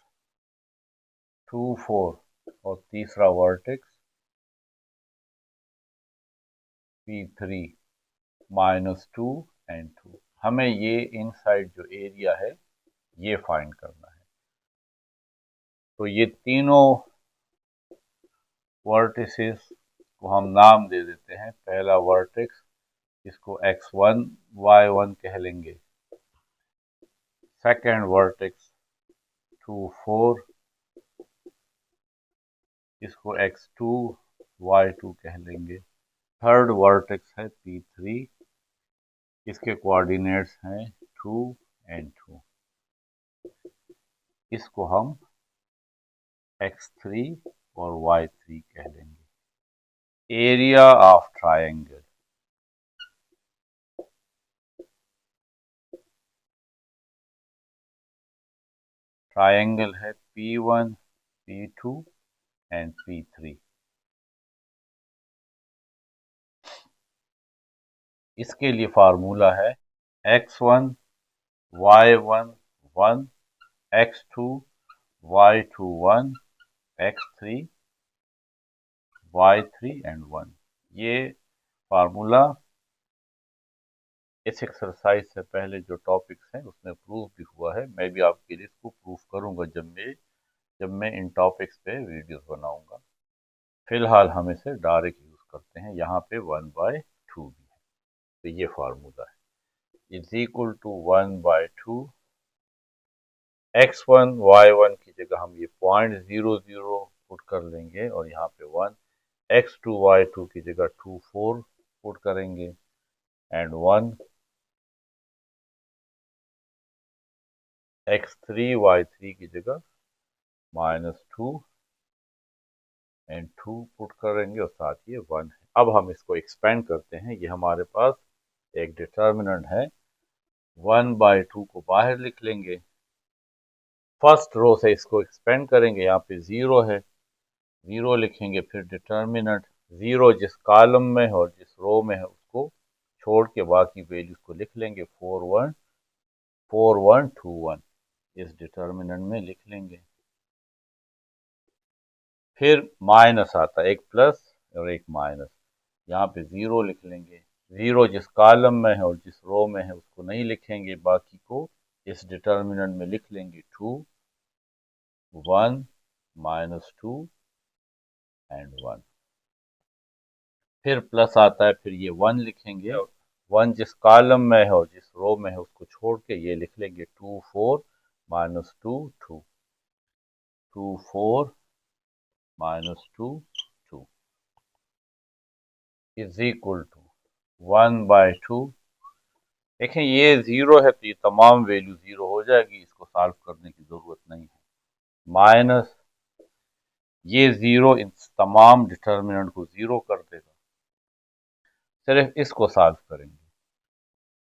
2 4 और तीसरा वर्टेक्स P3 -2 एंड 2। हमें ये इनसाइड जो एरिया है ये फाइंड करना है। तो ये तीनों वर्टिसेस को हम नाम दे देते हैं। पहला वर्टेक्स, इसको x1 y1 कह लेंगे। सेकेंड वर्टेक्स 2 4, इसको x2 y2 कह लेंगे। थर्ड वर्टेक्स है p3, इसके कोऑर्डिनेट्स हैं 2 and 2, इसको हम x3 और y3 कह लेंगे। एरिया ऑफ ट्रायंगल, ट्रायंगल है P1 P2 एंड P3। इसके लिए फार्मूला है x1 y1 1, x2 y2 1, x3 y3 and 1। ये फार्मूला इस एक्सरसाइज से पहले जो टॉपिक्स हैं उसमें प्रूफ भी हुआ है। मैं भी आपके लिए इसको प्रूफ करूंगा जब मैं इन टॉपिक्स पे वीडियोस बनाऊंगा। फिलहाल हम इसे डायरेक्ट यूज करते हैं। यहाँ पे 1/2 भी है, तो ये फार्मूला है is equal to 1/2। x1 y1 की जगह हम ये 0.00 पुट कर लेंगे और यहाँ पे 1। x2 y2 की जगह 2 4 पुट करेंगे एंड 1। x3 y3 की जगह -2 एंड 2 पुट करेंगे और साथ ये 1 है। अब हम इसको एक्सपेंड करते हैं। ये हमारे पास एक डिटर्मिनेंट है। 1/2 को बाहर लिख लेंगे। फर्स्ट रो से इसको एक्सपेंड करेंगे, यहाँ पे 0 है, 0 लिखेंगे। फिर डिटर्मिनेंट 0 जिस कॉलम में है और जिस रो में है उसको छोड़ के बाकी वैल्यूज को लिख लेंगे। 4 1 4 1 2 1 इस डिटर्मिनेंट में लिख लेंगे। फिर माइनस आता है, एक प्लस और एक माइनस। यहाँ पे 0 लिख लेंगे। 0 जिस कॉलम में है और जिस रो में है उसको नहीं लिखेंगे, बाकी को इस डिटर्मिनेंट में लिख लेंगे। 2 1 -2 एंड 1। फिर प्लस आता है, फिर ये 1 लिखेंगे। 1 जिस कॉलम में है और जिस रो में है उसको छोड़ के ये लिख लेंगे। 2 4 -2 2 2 4 -2 2 इज इक्वल टू 1/2। देखें ये 0 है तो ये तमाम वैल्यू 0 हो जाएगी, इसको सॉल्व करने की जरूरत नहीं है। माइनस ये 0 इन तमाम डिटर्मिनेंट को 0 कर देगा। सिर्फ इसको सॉल्व करेंगे।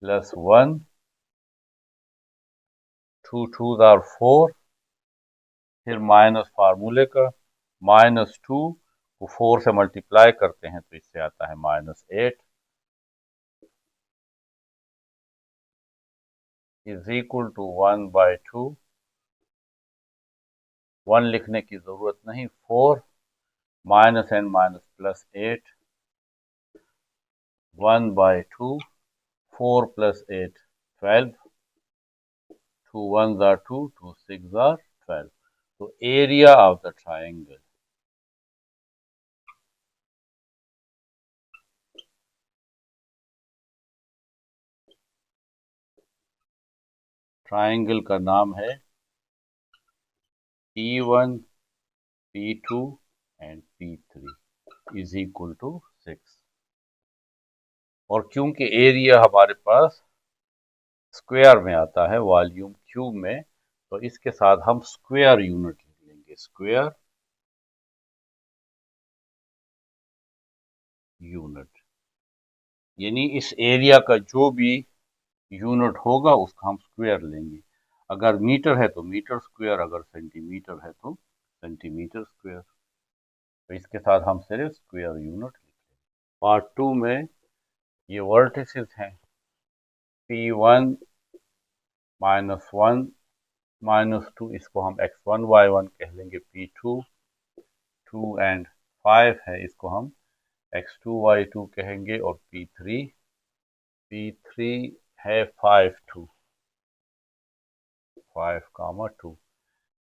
प्लस 1 2 2 आर 4, फिर माइनस फार्मूले का -2 को 4 से मल्टीप्लाई करते हैं तो इससे आता है -8 इज इक्वल टू 1/2। 1 लिखने की जरूरत नहीं। 4 minus and minus plus 8 1/2। 4 + 8 12, 2 1s are 2, 2 6s are 12। तो area of the triangle, triangle का नाम है P1 P2 and P3 is equal to 6। और क्योंकि एरिया हमारे पास स्क्वायर में आता है वॉल्यूम क्यूब में, तो इसके साथ हम स्क्वायर यूनिट लिख लेंगे। स्क्वायर यूनिट यानी इस एरिया का जो भी यूनिट होगा उसका हम स्क्वायर लेंगे। अगर मीटर है तो मीटर स्क्वायर, अगर सेंटीमीटर है तो सेंटीमीटर स्क्वायर। तो इसके साथ हम सिर्फ स्क्वायर यूनिट लिख लेंगे। पार्ट 2 में ये वर्टिसेस हैं P1 -1 -2, इसको हम x1 y1 कह लेंगे। P2 2 एंड 5 है, इसको हम x2 y2 कहेंगे। और P3 है 5 2 5, 2।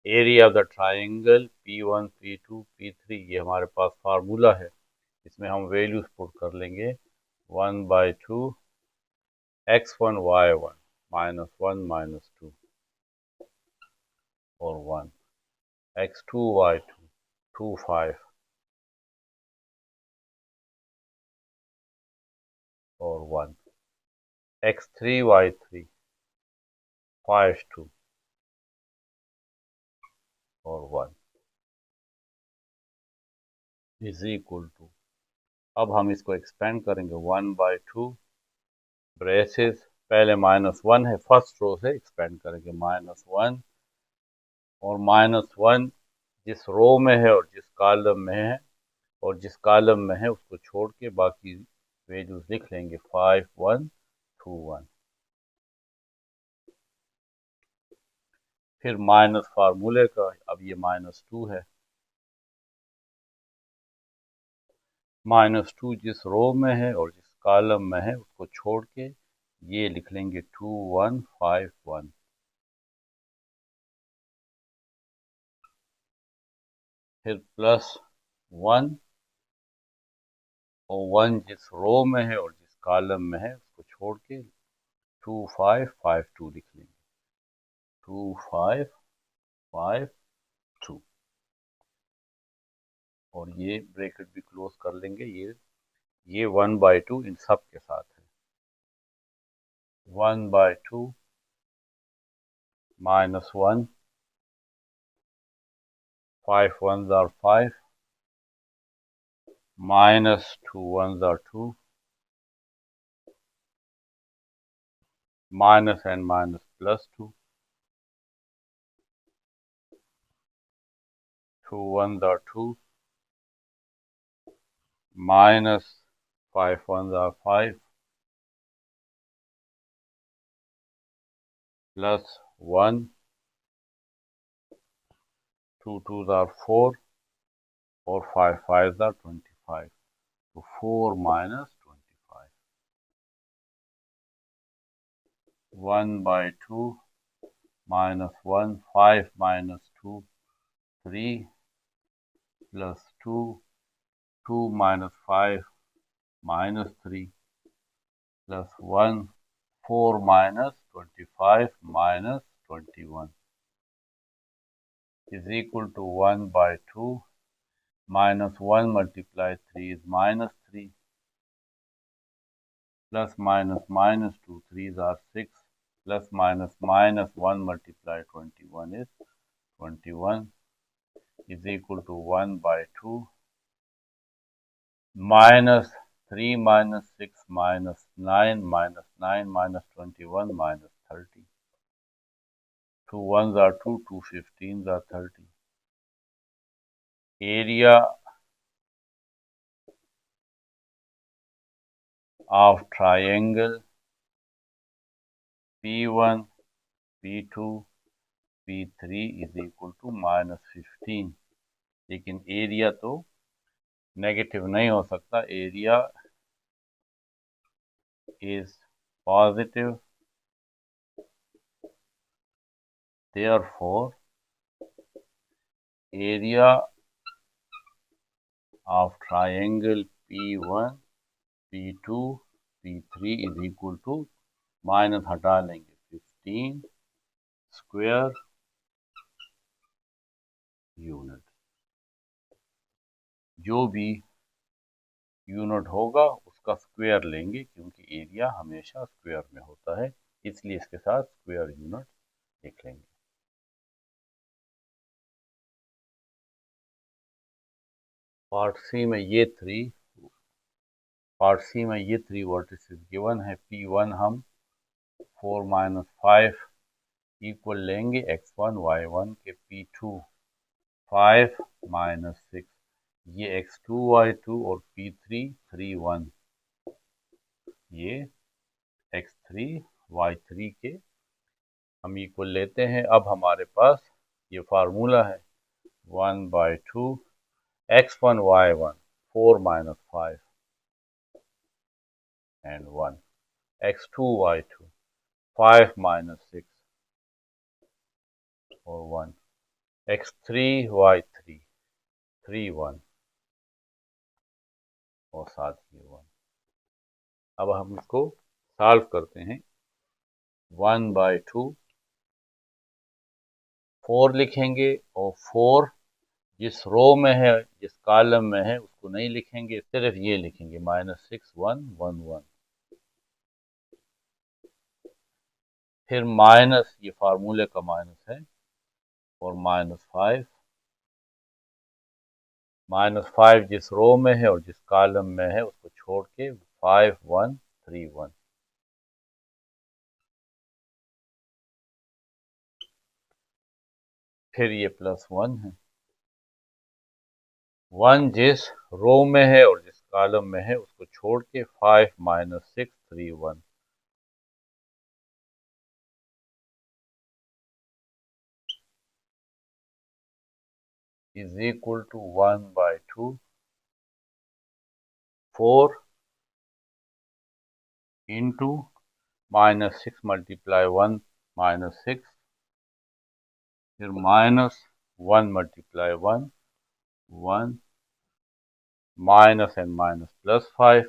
Area of the triangle P1, P2, P3, ये हमारे पास फार्मूला है, इसमें हम वैल्यूज पुट कर लेंगे। 1/2 x1 y1 -1 -2 और 1 x2 y2 2 5 और 1 x3 y3 5 2 और 1 इज इक्वल टू, अब हम इसको एक्सपेंड करेंगे। 1/2 ब्रेसेस, पहले -1 है, फर्स्ट रो से एक्सपेंड करेंगे। -1 और -1 जिस रो में है और जिस कॉलम में है, और जिस कॉलम में है उसको छोड़ के बाकी वैल्यूज लिख लेंगे। 5 1 2 1। फिर माइनस फार्मूले का, अब ये -2 है। -2 जिस रो में है और जिस कॉलम में है उसको छोड़ के ये लिख लेंगे 2 1 5 1। फिर +1 और 1 जिस रो में है और जिस कॉलम में है उसको छोड़ के 2 5 5 2 लिख लेंगे। 2 5 5 2 और ये ब्रैकेट भी क्लोज कर लेंगे। ये 1/2 इन सब के साथ है। 1/2 -1 5 1s are 5 -2 1s are 2 minus and minus +2 2 1s are 2 minus 5 1s are 5 plus 1 2 2s are 4 और 5 5s are 25। तो 4 minus 25 1/2 -1 5 minus 2 3 plus 2 2 minus 5 minus 3 plus 1 4 minus 25 minus 21 is equal to 1/2 minus 1 multiplied 3 is -3 plus minus minus 2 3s are 6 plus minus minus 1 multiplied 21 is 21 is equal to 1/2 minus 3 minus 6 minus 9 minus 9 minus 21 minus 30. 2 1s are 2, 2 15s are 30. Area of triangle P1, P2, P3 is equal to -15। लेकिन area तो negative नहीं हो सकता, area is positive, therefore area of triangle P1, P2, P3 is equal to, minus हटा लेंगे, 15 square unit. जो भी unit होगा उसका स्क्वायर लेंगे, क्योंकि एरिया हमेशा स्क्वायर में होता है, इसलिए इसके साथ स्क्वायर यूनिट लिख लेंगे। पार्ट सी में ये थ्री वर्टिसेस गिवन है। P1 हम 4 - 5 इक्वल लेंगे x1 y1 के। P2 5 - 6, ये x2 y2 और P3 3 1, ये x3 y3 के हम इक्वल लेते हैं। अब हमारे पास ये फार्मूला है 1/2 x1 y1 4 - 5 and 1 x2 y2 5 - 6 और 1, x3 y3 3 1 और साथ ही 1। अब हम इसको सॉल्व करते हैं। 1/2 4 लिखेंगे और 4 जिस रो में है, जिस कॉलम में है, उसको नहीं लिखेंगे, सिर्फ ये लिखेंगे -6 1 1 1। फिर माइनस, ये फार्मूले का माइनस है, और -5 जिस रो में है और जिस कॉलम में है उसको छोड़ के 5 1 3 1। फिर ये +1 है। 1 जिस रो में है और जिस कॉलम में है उसको छोड़ के 5 -6 3 1। Is equal to 1/2 4 into -6 multiply 1 -6, फिर -1 multiply 1 1 minus and minus +5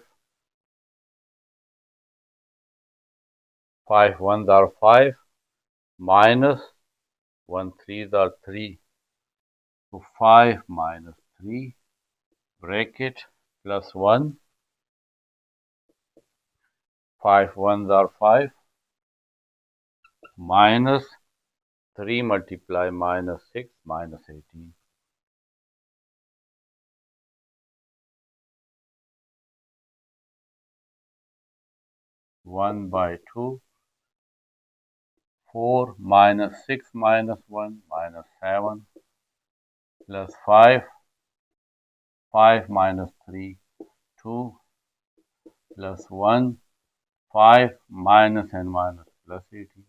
5 1s are 5 minus 1 3s are 3, so 5 minus 3 bracket +1 5 1s are 5 minus 3 multiply -6 -18। 1/2 4 -6 -1 -7 plus 5 5 minus 3 2 plus 1 5 minus and minus plus 18।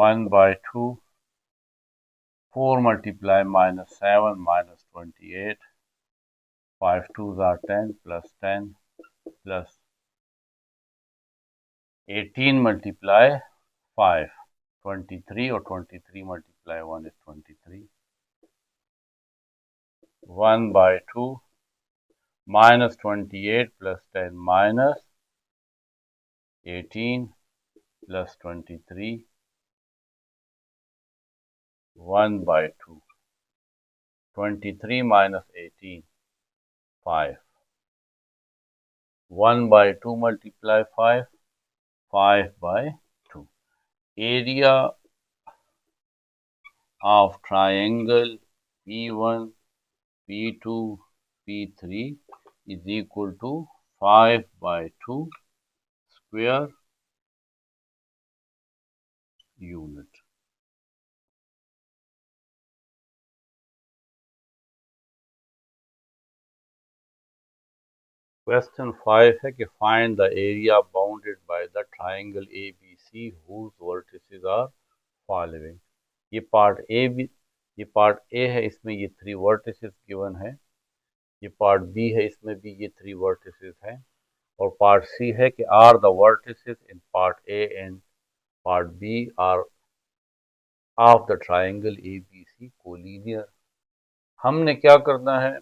1/2 4 multiply -7 -28 5 2s are 10 plus 10 plus 18 multiply 5 23 or 23 multiply 1 is 23। 1/2 minus 28 plus 10 minus 18 plus 23 1/2 23 minus 18 5 1/2 multiply 5 5/2। area of triangle P1 P2 P3 is equal to 5/2 square unit। Question 5 है कि find the area bounded by the triangle ABC whose vertices are following। ये part A है, इसमें ये 3 vertices given है। ये part B है, इसमें भी ये 3 वर्टिसेस हैं। और पार्ट सी है कि are the vertices in part A and part B are of the triangle ABC collinear. हमने क्या करना है,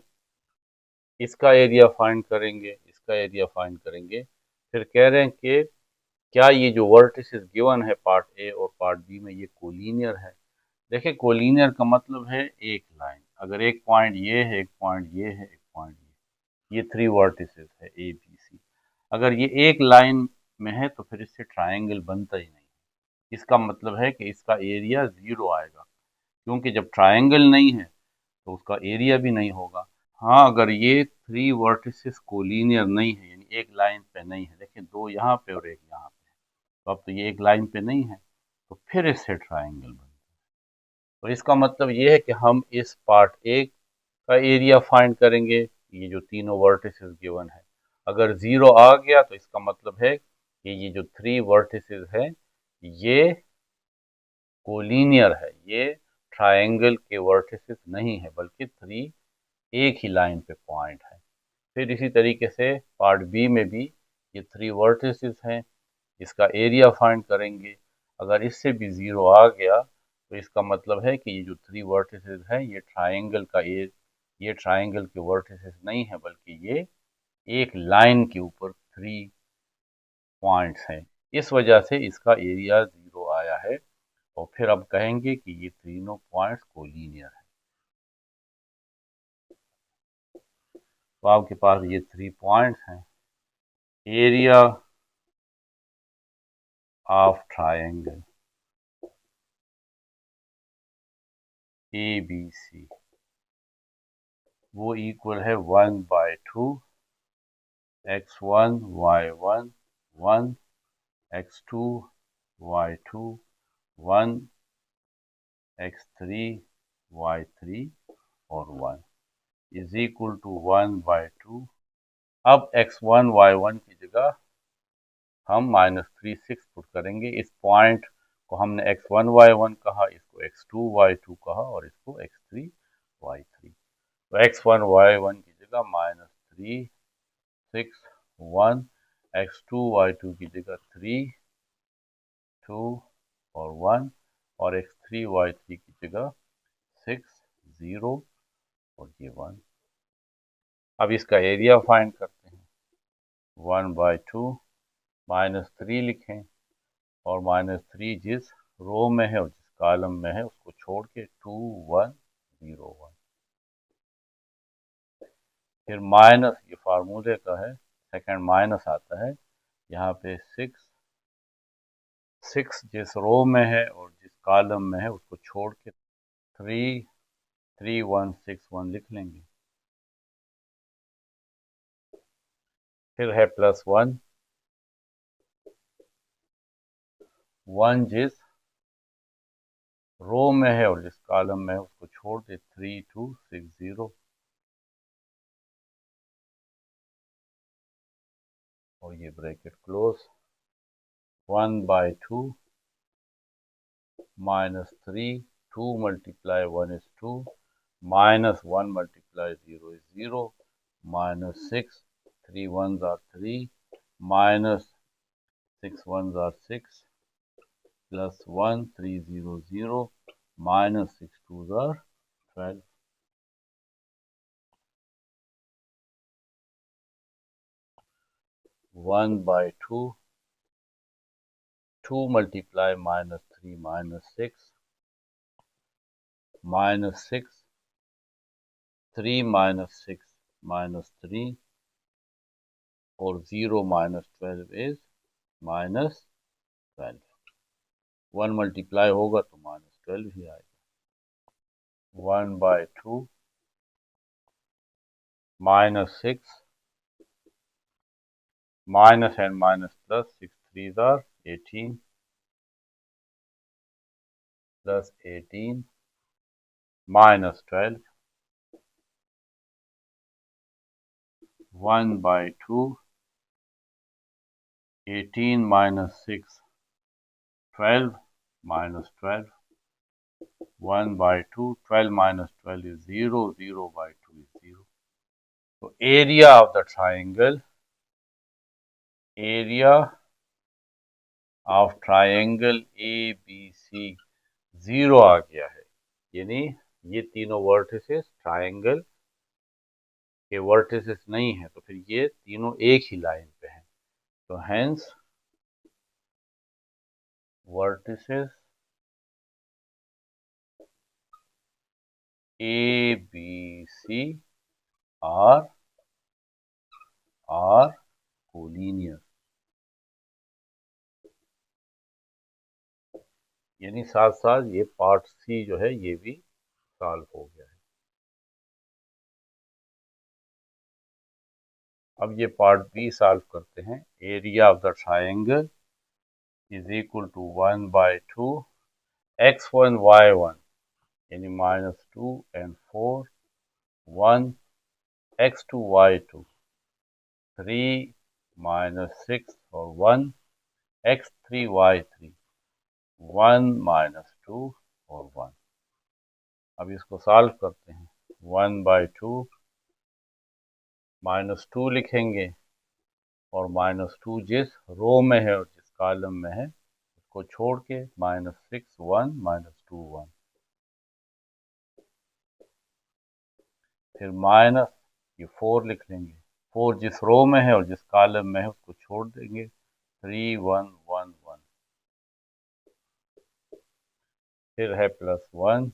इसका एरिया फाइंड करेंगे, इसका एरिया फाइंड करेंगे। फिर कह रहे हैं कि क्या ये जो वर्टिसेस गिवन है पार्ट ए और पार्ट बी में ये कोलिनियर है। देखिए, कोलिनियर का मतलब है एक लाइन। अगर एक पॉइंट ये है, एक पॉइंट ये है, एक पॉइंट ये 3 वर्टिसेस है ABC, अगर ये एक लाइन में है तो फिर इससे ट्राइंगल बनता ही नहीं। इसका मतलब है कि इसका एरिया 0 आएगा, क्योंकि जब ट्राइंगल नहीं है तो उसका एरिया भी नहीं होगा। हाँ, अगर ये 3 वर्टिसेस कोलिनियर नहीं है, यानी एक लाइन पे नहीं है, देखिए 2 यहाँ पे और एक यहाँ पे, तो अब तो ये एक लाइन पे नहीं है, तो फिर इससे ट्राइंगल बनता है। तो इसका मतलब ये है कि हम इस पार्ट ए का एरिया फाइंड करेंगे, ये जो तीनों वर्टिसेस गिवन है। अगर 0 आ गया तो इसका मतलब है कि ये जो 3 वर्टिसेस है ये कोलिनियर है, ये ट्राइंगल के वर्टिसेस नहीं है, बल्कि 3 एक ही लाइन पे पॉइंट है। फिर इसी तरीके से पार्ट बी में भी ये 3 वर्टिसेस हैं, इसका एरिया फाइंड करेंगे। अगर इससे भी 0 आ गया तो इसका मतलब है कि ये जो 3 वर्टिसेस हैं ये ट्राइंगल के वर्टिसेस नहीं है, बल्कि ये एक लाइन के ऊपर 3 पॉइंट्स हैं। इस वजह से इसका एरिया 0 आया है। और फिर हम कहेंगे कि ये तीनों पॉइंट्स कोलिनियर है। तो आपके पास ये 3 पॉइंट्स हैं। एरिया ऑफ ट्राइंगल ABC वो इक्वल है 1/2 x1 y1 1 x2 y2 1 x3 y3 और 1 इज इक्वल टू 1/2। अब x1 y1 की जगह हम -3 6 पुट करेंगे। इस पॉइंट को हमने x1 y1 कहा, इसको x2 y2 कहा और इसको x3 y3। तो x1 y1 की जगह -3 6 1, x2 y2 की जगह 3 2 और 1 और x3 y3 की जगह 6 0 और ये 1। अब इसका एरिया फाइंड करते हैं। 1/2 -3 लिखें और -3 जिस रो में है और जिस कॉलम में है उसको छोड़ के 2 1 0 1। फिर माइनस, ये फार्मूले का है, सेकंड माइनस आता है यहाँ पे। 6 जिस रो में है और जिस कॉलम में है उसको छोड़ के 3 3 1 6 1 लिख लेंगे। फिर है +1, 1 जिस रो में है और जिस कॉलम में है उसको छोड़ के 3 2 6 0 और ये bracket close. 1/2 -3 2 multiply 1 is 2 -1 multiply 0 is 0 -6 3 1s are 3 -6 1s are 6 +1 3 0 0 -6 2s are 12। 1/2 2 multiply -3 -6 -6 3 -6 -3 और 0 -12 is -12। 1 मल्टीप्लाई होगा तो -12 ही आएगा। 1/2 -6 minus and minus plus 6 3s are 18 plus 18 -12 1/2 18 -6 12 -12 1/2 12 -12 is 0 0/2 is 0। तो area of the triangle ABC 0 आ गया है। यानी ये तीनों वर्टिसेस ट्राइंगल के वर्टिसेस नहीं है, तो फिर ये तीनों एक ही लाइन पे हैं। तो hence vertices ABC are collinear. यानी साथ साथ ये पार्ट सी जो है ये भी सॉल्व हो गया है। अब ये पार्ट बी सॉल्व करते हैं। Area of the triangle is equal to 1/2 x1 y1 यानी -2 and 4 1 x2 y2 3 -6 और 1 x3 y3 1 -2 और 1। अब इसको सॉल्व करते हैं। 1/2 -2 लिखेंगे और -2 जिस रो में है और जिस कॉलम में है उसको छोड़ के -6 1 -2 1, फिर माइनस ये 4 लिख लेंगे, 4 जिस रो में है और जिस कॉलम में है उसको छोड़ देंगे, 3 1 1 1, फिर है +1,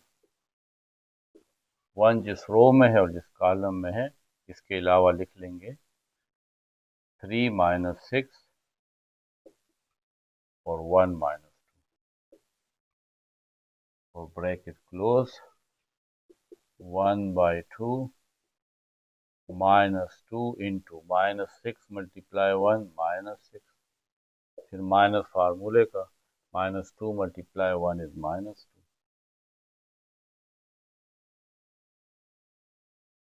1 जिस रो में है और जिस कॉलम में है इसके अलावा लिख लेंगे 3 -6 और 1 -2, और ब्रैकेट क्लोज, 1/2 -2 इंटू -6 मल्टीप्लाई 1 -6, फिर माइनस फार्मूले का, -2 multiply 1 is -2,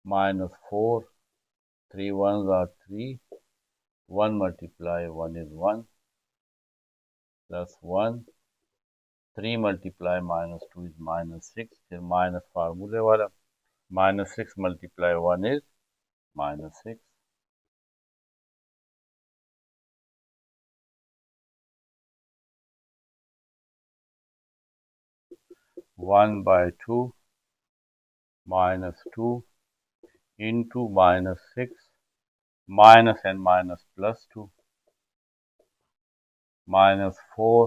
-4, 3 1s are 3, 1 multiply 1 is 1, +1, 3 multiply -2 is -6, फिर माइनस फार्मूले वाला, -6 multiply 1 is -6, 1/2 -2 into -6 minus and minus +2, -4,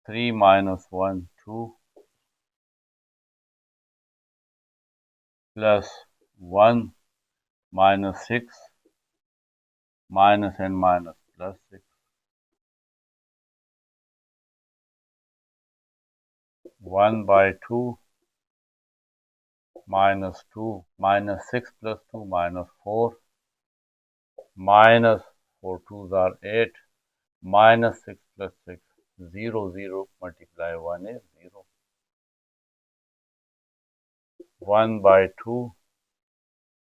3 -1 2, +1 -6 minus and minus +6, 1/2 -2 -6 +2 -4, -4 2s are 8, -6 +6 0 0 multiply 1 is 0, 1/2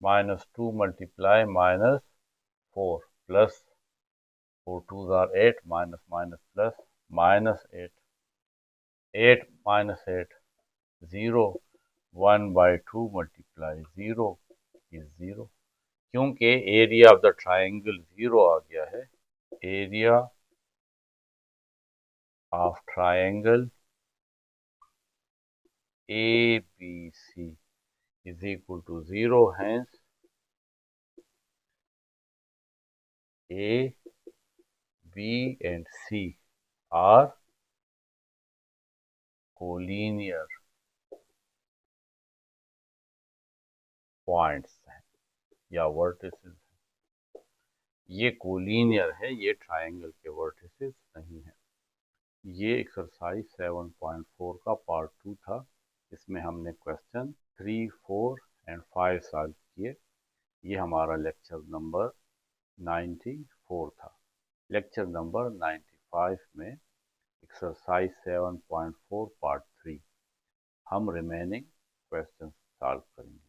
-2 multiply -4 plus 4 2s are 8, minus minus plus -8, 8 minus 8 0, 1/2 multiply 0 is 0, क्योंकि area of the triangle 0 आ गया है, area of triangle ABC is equal to 0, hence A, B and C are collinear points हैं या vertices, ये collinear है, ये triangle के vertices नहीं है। ये एक्सरसाइज 7.4 का पार्ट 2 था। इसमें हमने क्वेश्चन 3, 4 एंड 5 सॉल्व किए। ये हमारा लेक्चर नंबर 94 था। लेक्चर नंबर 95 में एक्सरसाइज 7.4 पार्ट 3 हम रिमेनिंग क्वेश्चन सॉल्व करेंगे।